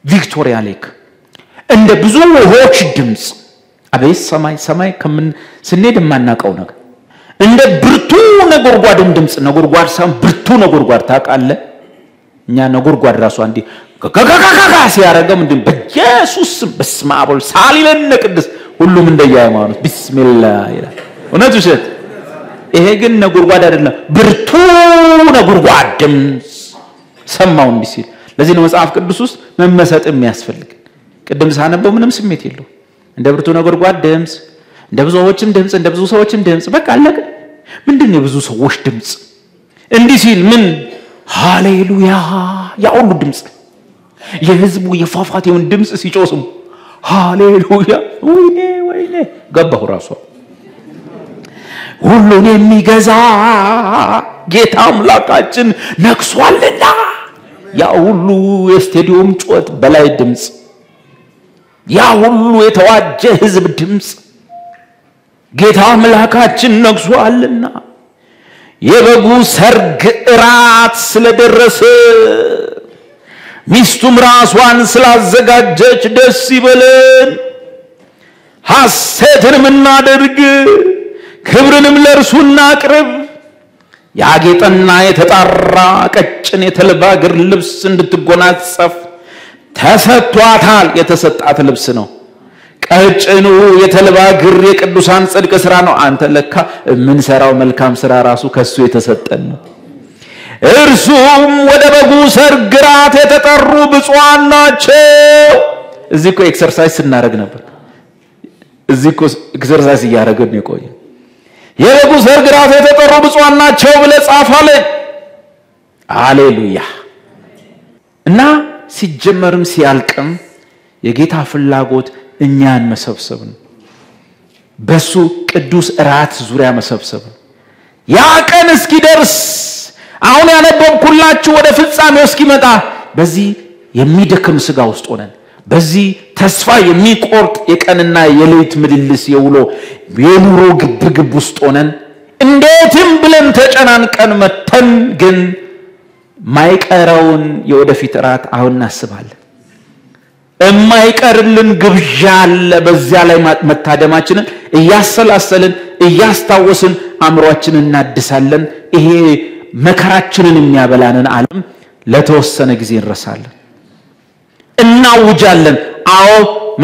ቪክቶሪያ ሌክ እንደ ብዙ ውሃዎች ድምጽ አቤት ሰማይ ከምን ስንሄድ ማናቀው ነገር እንደ ብርቱ ነጎድጓድም ድምጽ ነጎድጓድ ሳም ብርቱ ነጎድጓድ ታቃለ እኛ ነጎድጓድ ራሱ አንዴ ከከከከከ ሲያረገም እንዴ በኢየሱስ በስመ አብ ወልድ ሳሊለነ ቅዱስ ሁሉም እንደያማኑት ቢስሚላህ ይላል እውነት ውሸት ይሄ ግን ነጎድጓድ አይደለም ብርቱ ነጎድጓድ ድምጽ ሰማው እንዲህ ሲል ለዚህ ነው መጽሐፍ ቅዱስ ውስጥ መመሰጥ የሚያስፈልግ ቅድም ሳነበው ምንም ስሜት የለው እንደ ብርቱ ነጎድጓድ ድምጽ እንደ ብዙ ሰዎችም ድምጽ በቃ አለቀ ምንድነው የብዙ ሰዎች ድምጽ እንዲህ ሲል ምን ሃሌሉያ ያ ሁሉ ድምጽ የህዝቡ የፏፏቴውን ድምጽ ሲጮስም ሃሌሉያ ወይኔ ገባው ራሱ ሁሉን የሚገዛ ጌታ አምላካችን ነግሷልና ያ ሁሉ የስቴዲየም ጩኸት በላይ ድምጽ ያ ሁሉ የተዋጀ ህዝብ ድምጽ ጌታ አምላካችን ነግሷልና የበጉ ሰርግ እራት ስለደረሰ ሚስቱም ራሷን ስላዘጋጀች ደስ ይበለን ሐሴትንም እናድርግ ክብርንም ለእርሱ እናቅርብ ያጌጠና የተጣራ ቀጭን የተልባ እግር ልብስ እንድትጎናጸፍ ተሰጥቷታል የተሰጣት ልብስ ነው ቀጭኑ የተልባ እግር የቅዱሳን ጽድቅ ሥራ ነው አንተ ለካ ምን ሰራው መልካም ሥራ ራሱ ከሱ የተሰጠን ነው እርሱም ወደ በጉ ሰርግ ራት የተጠሩ ብፁዓን ናቸው እዚህ እኮ ኤክሰርሳይዝ እናደርግ ነበር እዚህ እኮ ኤክሰርሳይዝ እያደረግን የቆየ የበጉ ሰርግ ራት የተጠሩ ብፁዓን ናቸው ብለህ ጻፋለህ ሃሌሉያ እና ሲጀመርም ሲያልቅም የጌታ ፍላጎት እኛን መሰብሰብ ነው በሱ ቅዱስ ራት ዙሪያ መሰብሰብ ያ ቀን እስኪደርስ አሁን ያነበብኩላችሁ ወደ ፍጻሜው እስኪመጣ በዚህ የሚደክም ስጋ ውስጥ ሆነን በዚህ ተስፋ የሚቆርጥ የቀንና የሌሊት ምልልስ የውሎ የኑሮ ግብግብ ውስጥ ሆነን እንዴትም ብለን ተጨናንቀን መተን ግን ማይቀረውን የወደፊት ራት አሁን እናስባለን የማይቀርልን ግብዣ አለ በዚያ ላይ መታደማችንን እያሰላሰልን እያስታወስን አእምሮአችንን እናድሳለን ይሄ መከራችንን የሚያበላንን ዓለም ለተወሰነ ጊዜ እንረሳለን እናውጃለን አዎ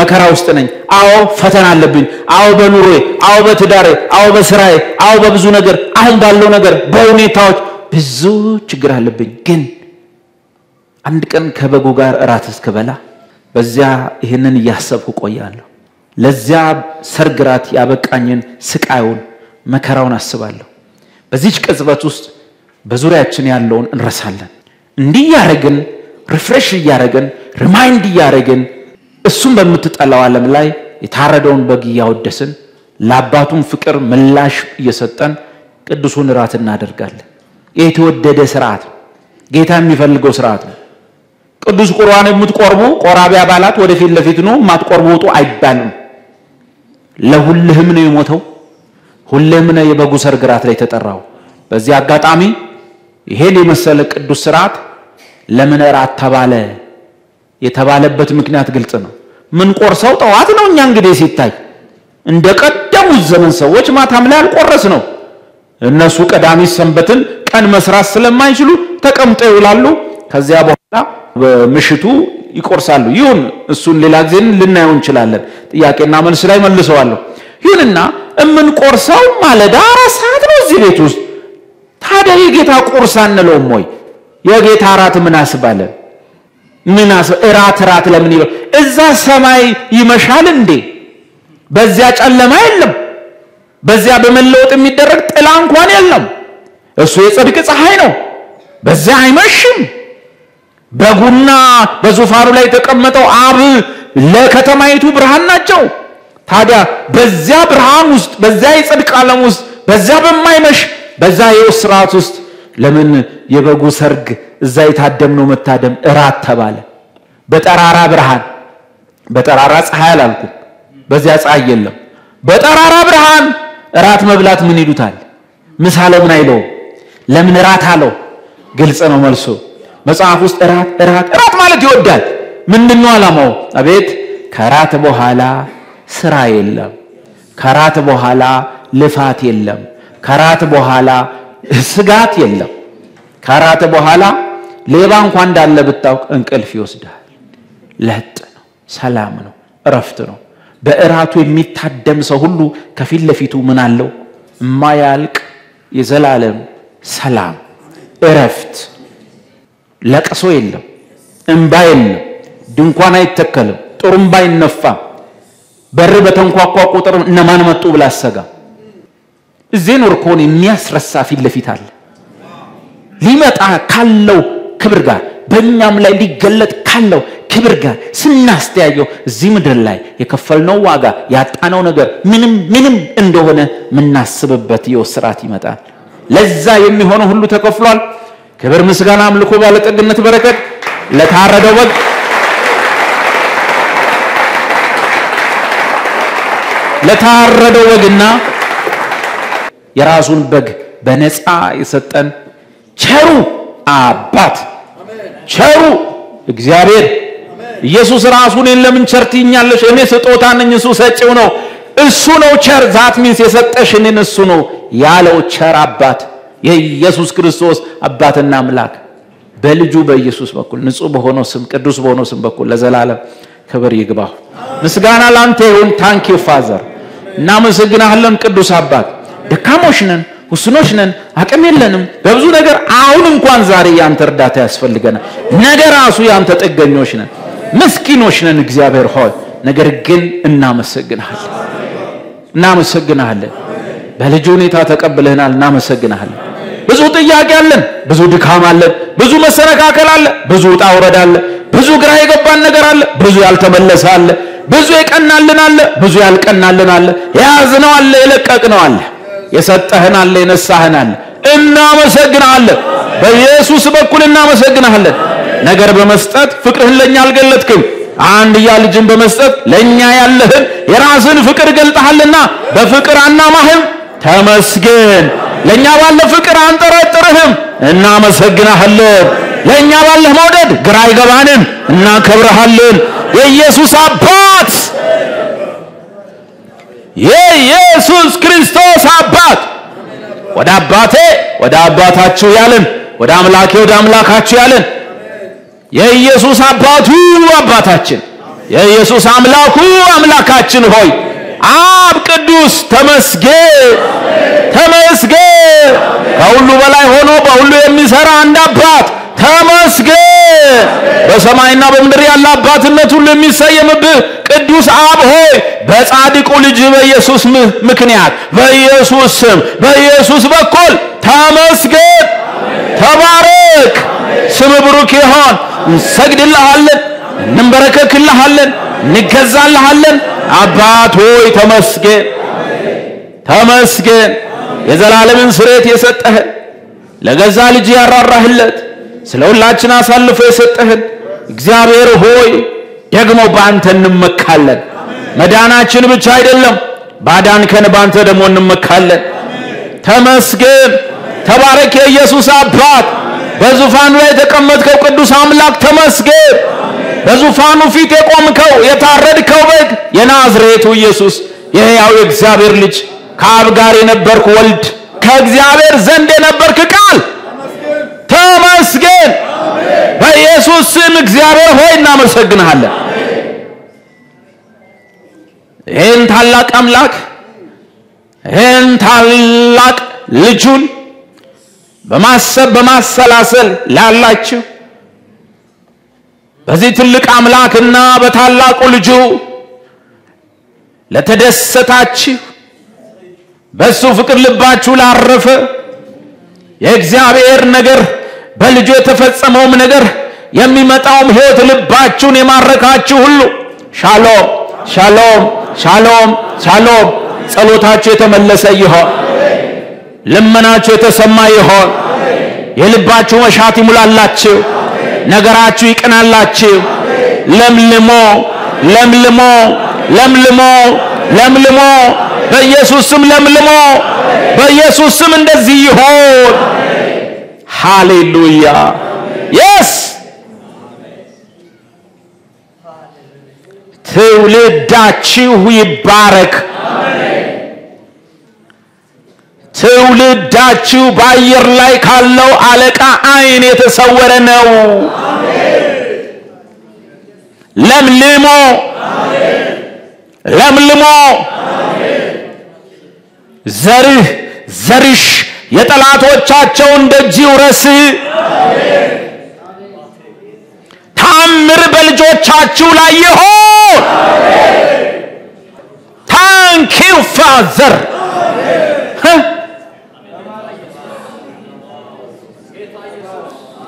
መከራ ውስጥ ነኝ አዎ ፈተና አለብኝ አዎ በኑሮዬ አዎ በትዳሬ አዎ በስራዬ አዎ በብዙ ነገር አሁን ባለው ነገር በሁኔታዎች ብዙ ችግር አለብኝ ግን አንድ ቀን ከበጉ ጋር እራት እስከበላ በዚያ ይሄንን ያሰብኩ ቆያለሁ ለዚያ ሰርግ ራት ያበቃኝን ስቃዩን መከራውን አስባለሁ በዚህች ቅጽበት ውስጥ በዙሪያችን ያለውን እንረሳለን እንዲህ ያረግን ሪፍሬሽ ያረግን ሪማይንድ ያረግን እሱም በመትጠላው ዓለም ላይ የታረደውን በግ ያወደስን ለአባቱም ፍቅር ምላሽ እየሰጠን ቅዱሱን ራት እናደርጋለን የተወደደ ሥርዓት ጌታ የሚፈልገው ሥርዓት ነው ቅዱስ ቁርባን የምትቆርቡ ቆራቢ አባላት ወደፊት ለፊት ነው ማትቆርቡ ወጡ አይባልም ለሁሉም ነው የሞተው ሁሉም ነው የበጉ ሰርግ ራት ላይ ተጠራው በዚህ አጋጣሚ ይሄን የመሰለ ቅዱስ ሥርዓት ለምን እራት ተባለ የተባለበት ምክንያት ግልጽ ነው። ምን ቆርሰው ጠዋት ነው። እኛ እንግዲህ ሲታይ እንደቀደሙት ዘመን ሰዎች ማታም ላይ አልቆረስ ነው። እነሱ ቀዳሚ ሰንበትን ቀን መስራት ስለማይችሉ ተቀምጠው ይውላሉ። ከዚያ በኋላ በምሽቱ ይቆርሳሉ። ይሁን እሱን ሌላ ጊዜ ልናየው እንችላለን። ጥያቄና መልስ ላይ መልሰዋለሁ። ይሁንና ምን ቆርሰው ማለዳ 4 ሰዓት ነው እዚህ ቤት ውስጥ። ታዲያ የጌታ ቁርስ አንለውም ወይ? የጌታ እራት ምን አስባለ? እራት ለምን ይለው? እዛ ሰማይ ይመሻል እንዴ? በዚያ ጨለማ የለም። በዚያ በመለወጥ የሚደረግ ጥላ እንኳን የለም። እሱ የጽድቅ ፀሐይ ነው። በዚያ አይመሽም። በጉና በዙፋኑ ላይ የተቀመጠው አብ ለከተማይቱ ብርሃን ናቸው። ታዲያ በዚያ ብርሃን ውስጥ በዚያ የጽድቅ ዓለም ውስጥ በዚያ በማይመሽ በዛ የሥርዓት ውስጥ ለምን የበጉ ሰርግ እዛ የታደምነው መታደም እራት ተባለ? በጠራራ ብርሃን በጠራራ ፀሐይ አላልኩም። በዚያ ፀሐይ የለም። በጠራራ ብርሃን እራት መብላት ምን ይሉታል? ምሳ ለምን አይለው? ለምን እራት አለው? ግልጽ ነው መልሱ። መጽሐፍ ውስጥ እራት ማለት ይወዳል። ምንድነው ዓላማው? አቤት ከራት በኋላ ስራ የለም። ከራት በኋላ ልፋት የለም። ከራት በኋላ ስጋት የለም። ከራት በኋላ ሌባ እንኳን እንዳለ ብታውቅ እንቅልፍ ይወስዳል። ለጥ ነው፣ ሰላም ነው፣ እረፍት ነው። በእራቱ የሚታደም ሰው ሁሉ ከፊት ለፊቱ ምን አለው? የማያልቅ የዘላለም ሰላም፣ እረፍት። ለቅሶ የለም፣ እንባ የለም፣ ድንኳን አይተከልም፣ ጥሩምባ አይነፋም። በር በተንኳኳ ቁጥር እነማን መጡ ብላ አሰጋ። እዚህ ኖርኮን የሚያስረሳ ፊት ለፊት አለ። ሊመጣ ካለው ክብር ጋር በእኛም ላይ ሊገለጥ ካለው ክብር ጋር ስናስተያየው እዚህ ምድር ላይ የከፈልነው ዋጋ ያጣነው ነገር ምንም እንደሆነ ምናስብበት የወስራት ይመጣል። ለዛ የሚሆነው ሁሉ ተከፍሏል። ክብር፣ ምስጋና፣ አምልኮ፣ ባለጠግነት፣ በረከት ለታረደው በግ በግና የራሱን በግ በነፃ የሰጠን ቸሩ አባት ቸሩ እግዚአብሔር ኢየሱስ ራሱን ለምን ቸርትኛለሽ? እኔ ስጦታ ነኝ፣ እሱ ሰጪው ነው። እሱ ነው ቸር። ዛት ሚንስ የሰጠሽንን እሱ ነው ያለው ቸር አባት የኢየሱስ ክርስቶስ አባትና አምላክ በልጁ በኢየሱስ በኩል ንጹህ በሆነው ስም ቅዱስ በሆነው ስም በኩል ለዘላለም ክብር ይግባው። ምስጋና ላንተ ይሁን። ታንክ ዩ ፋዘር። እናመሰግናለን ቅዱስ አባት። ደካሞች ነን፣ ውስኖች ነን፣ አቅም የለንም በብዙ ነገር። አሁን እንኳን ዛሬ ያንተ እርዳታ ያስፈልገናል። ነገር ራሱ ያንተ ጥገኞች ነን፣ ምስኪኖች ነን እግዚአብሔር ሆይ። ነገር ግን እናመሰግናለን። በልጁ ሁኔታ ተቀብለናል። እናመሰግናለን። ብዙ ጥያቄ አለን፣ ብዙ ድካም አለን፣ ብዙ መሰነካከል አለ፣ ብዙ ውጣ ውረድ አለ፣ ብዙ ግራ የገባን ነገር አለ፣ ብዙ ያልተመለሰ አለ፣ ብዙ የቀናልን አለ፣ ብዙ ያልቀናልን አለ፣ የያዝነው አለ፣ የለቀቅነው አለ፣ የሰጠህን አለ፣ የነሳህን አለ። እናመሰግናለን። በኢየሱስ በኩል እናመሰግናለን። ነገር በመስጠት ፍቅርህን ለኛ አልገለጥክም። አንድያ ልጅን በመስጠት ለኛ ያለህን የራስን ፍቅር ገልጠሃልና በፍቅር አናማህም። ተመስገን። ለኛ ባለ ፍቅር አንጠረጥርህም። እናመሰግናለን። ለኛ ባለ መውደድ ግራ አይገባንም። እናከብርሃለን። የኢየሱስ አባት የኢየሱስ ክርስቶስ አባት ወደ አባቴ ወደ አባታችሁ ያለን ወደ አምላኬ ወደ አምላካችሁ ያለን የኢየሱስ አባቱ አባታችን የኢየሱስ አምላኩ አምላካችን ሆይ አብ ቅዱስ ተመስገን። ከሁሉ በላይ ሆኖ በሁሉ የሚሰራ አንድ አባት ተመስገን። በሰማይና በምድር ያለ አባትነት ሁሉ የሚሰየምብህ ቅዱስ አብ ሆይ በጻድቁ ልጅ በኢየሱስ ምክንያት በኢየሱስ ስም በኢየሱስ በኩል ተመስገን። ተባረክ። ስም ብሩክ ይሁን። እንሰግድልሃለን፣ እንበረከክልሃለን፣ እንገዛልሃለን። አባት ሆይ ተመስገን። የዘላለምን ስሬት የሰጠህን ለገዛ ልጅ ያራራህለት ስለ ሁላችን አሳልፎ የሰጠህን እግዚአብሔር ሆይ ደግሞ በአንተ እንመካለን። መዳናችን ብቻ አይደለም ባዳንከን በአንተ ደግሞ እንመካለን። ተባረክ የኢየሱስ አባት በዙፋኑ ላይ የተቀመጥከው ቅዱስ አምላክ ተመስገን በዙፋኑ ፊት የቆምከው የታረድከው በግ የናዝሬቱ ኢየሱስ የሕያው እግዚአብሔር ልጅ ከአብ ጋር የነበርክ ወልድ ከእግዚአብሔር ዘንድ የነበርክ ቃል ተመስገን በኢየሱስ ስም እግዚአብሔር ሆይ እናመሰግንሃለን ይህን ታላቅ አምላክ ይህን ታላቅ ልጁን በማሰብ በማሰላሰል ላላችሁ በዚህ ትልቅ አምላክና በታላቁ ልጁ ለተደሰታችሁ በሱ ፍቅር ልባችሁ ላረፈ የእግዚአብሔር ነገር በልጁ የተፈጸመው ነገር የሚመጣው ሕይወት ልባችሁን የማረካችሁ ሁሉ ሻሎም ሻሎም ሻሎም ሻሎም ጸሎታችሁ የተመለሰ ይሁን ልመናችሁ የተሰማ ይሁን የልባችሁ መሻት ይሙላላችሁ ነገራችሁ ይቀናላችሁ ለምልሞ ለምልሞ ለምልሞ ለምልሞ በኢየሱስ ስም ለምልሞ በኢየሱስ ስም እንደዚህ ይሁን ሃሌሉያ yes ትውልዳችሁ ይባረክ ትውልዳችሁ በአየር ላይ ካለው አለቃ አይን የተሰወረ ነው ለምልሞ ለምልሞ ዘርህ ዘርሽ የጠላቶቻቸውን ደጅ ይውረስ ታምር በልጆቻችሁ ላይ ይሁን ታንክ ዩ ፋዘር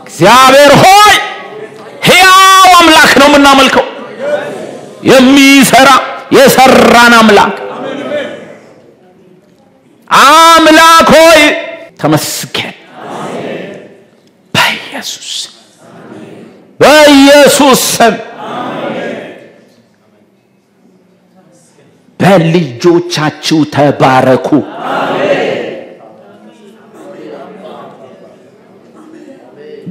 እግዚአብሔር ሆይ ሕያው አምላክ ነው የምናመልከው የሚሰራ የሰራን አምላክ አምላክ ሆይ ተመስገን በኢየሱስ በኢየሱስ ስም በልጆቻችሁ ተባረኩ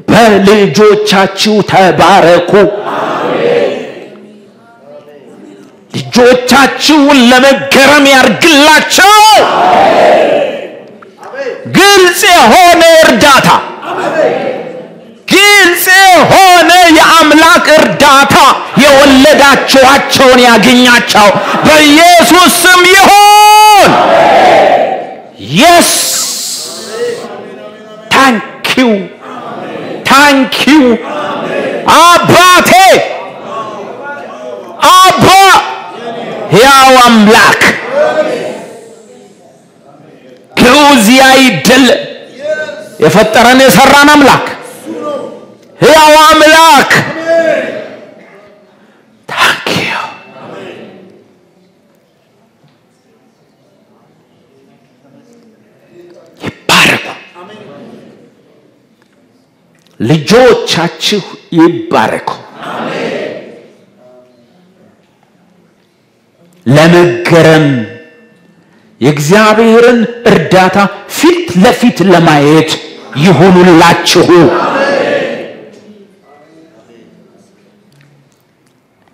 በልጆቻችሁ ተባረኩ ልጆቻችሁን ለመገረም ያርግላቸው ግልጽ የሆነ እርዳታ ግልጽ የሆነ የአምላክ እርዳታ የወለዳችኋቸውን ያገኛቸው በኢየሱስ ስም ይሁን yes thank you አባቴ አባ ሕያው አምላክ ግዑዝ አይደል የፈጠረን የሰራን አምላክ ሕያው አምላክ thank you ይባረኩ ልጆቻችሁ ይባረኩ ለመገረም የእግዚአብሔርን እርዳታ ፊት ለፊት ለማየት ይሁንላችሁ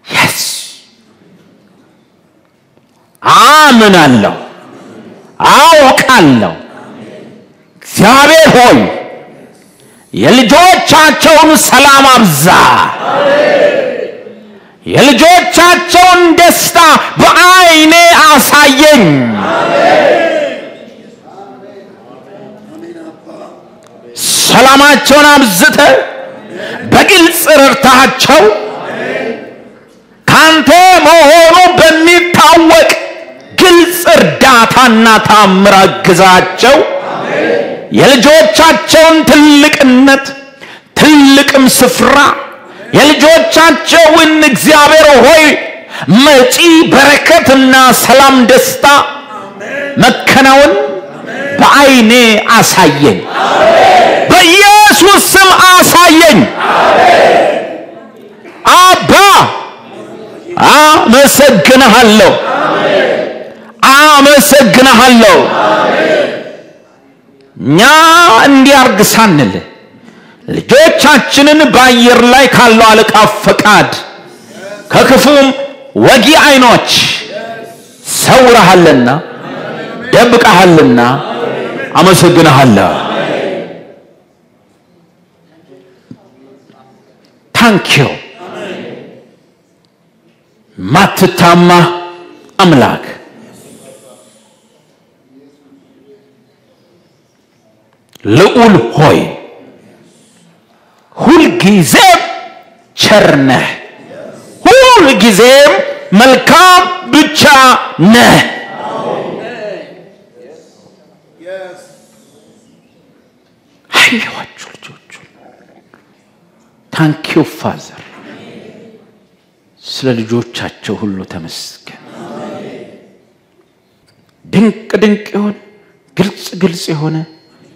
yes አምናለሁ አውቃለሁ እግዚአብሔር ሆይ የልጆቻቸውን ሰላም አብዛ የልጆቻቸውን ደስታ በአይኔ አሳየኝ ሰላማቸውን አብዝተ በግልጽ ረድታቸው ካንተ መሆኑ በሚታወቅ ግልጽ እርዳታና ታምር አግዛቸው የልጆቻቸውን ትልቅነት ትልቅም ስፍራ የልጆቻቸውን እግዚአብሔር ሆይ መጪ በረከትና ሰላም ደስታ መከናወን በአይኔ አሳየኝ በኢየሱስ ስም አሳየኝ አባ አመሰግንሃለሁ እኛ እንዲያርግ ሳንል ልጆቻችንን በአየር ላይ ካለው አለቃ ፈቃድ ከክፉም ወጊ አይኖች ሰውረሃልና ደብቀሃልና አመሰግናለሁ። ታንኪዩ ማትታማ አምላክ ልዑል ሆይ ሁልጊዜም ቸር ነህ፣ ሁልጊዜም መልካም ብቻ ነህ። አያችሁ ልጆች ታንኪዩ ፋዘር ስለ ልጆቻቸው ሁሉ ተመስገን። ድንቅ ድንቅ የሆነ ግልጽ የሆነ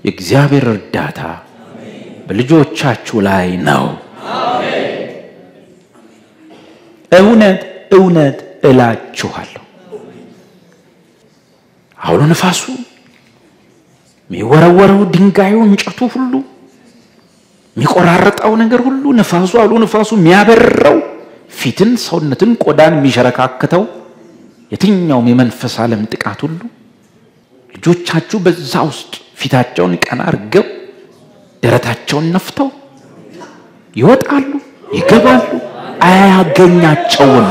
የእግዚአብሔር እርዳታ በልጆቻችሁ ላይ ነው። እውነት እውነት እላችኋለሁ አውሎ ነፋሱ የሚወረወረው ድንጋዩ እንጨቱ ሁሉ የሚቆራረጠው ነገር ሁሉ ነፋሱ አውሎ ነፋሱ የሚያበረው ፊትን ሰውነትን ቆዳን የሚሸረካከተው የትኛውም የመንፈስ ዓለም ጥቃት ሁሉ ልጆቻችሁ በዛ ውስጥ ፊታቸውን ቀና አርገው ደረታቸውን ነፍተው ይወጣሉ ይገባሉ። አያገኛቸውም።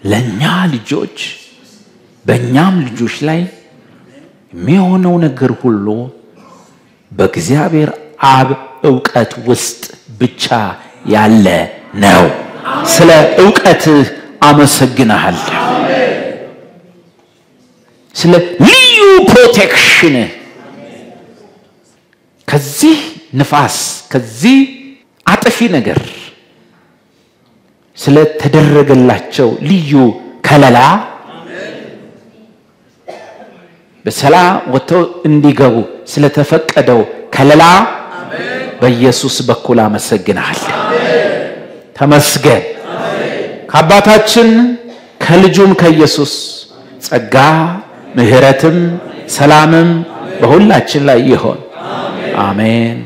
ለኛ ልጆች በእኛም ልጆች ላይ የሚሆነው ነገር ሁሉ በእግዚአብሔር አብ ዕውቀት ውስጥ ብቻ ያለ ነው። ስለ ዕውቀት አመሰግናለሁ። ስለ ልዩ ፕሮቴክሽን ከዚህ ንፋስ ከዚህ አጥፊ ነገር ስለ ተደረገላቸው ልዩ ከለላ በሰላም ወጥተው እንዲገቡ ስለ ተፈቀደው ከለላ በኢየሱስ በኩል አመሰግናለሁ። ተመስገን። ከአባታችን ከልጁም ከኢየሱስ ጸጋ ምህረትም ሰላምም በሁላችን ላይ ይሁን። አሜን።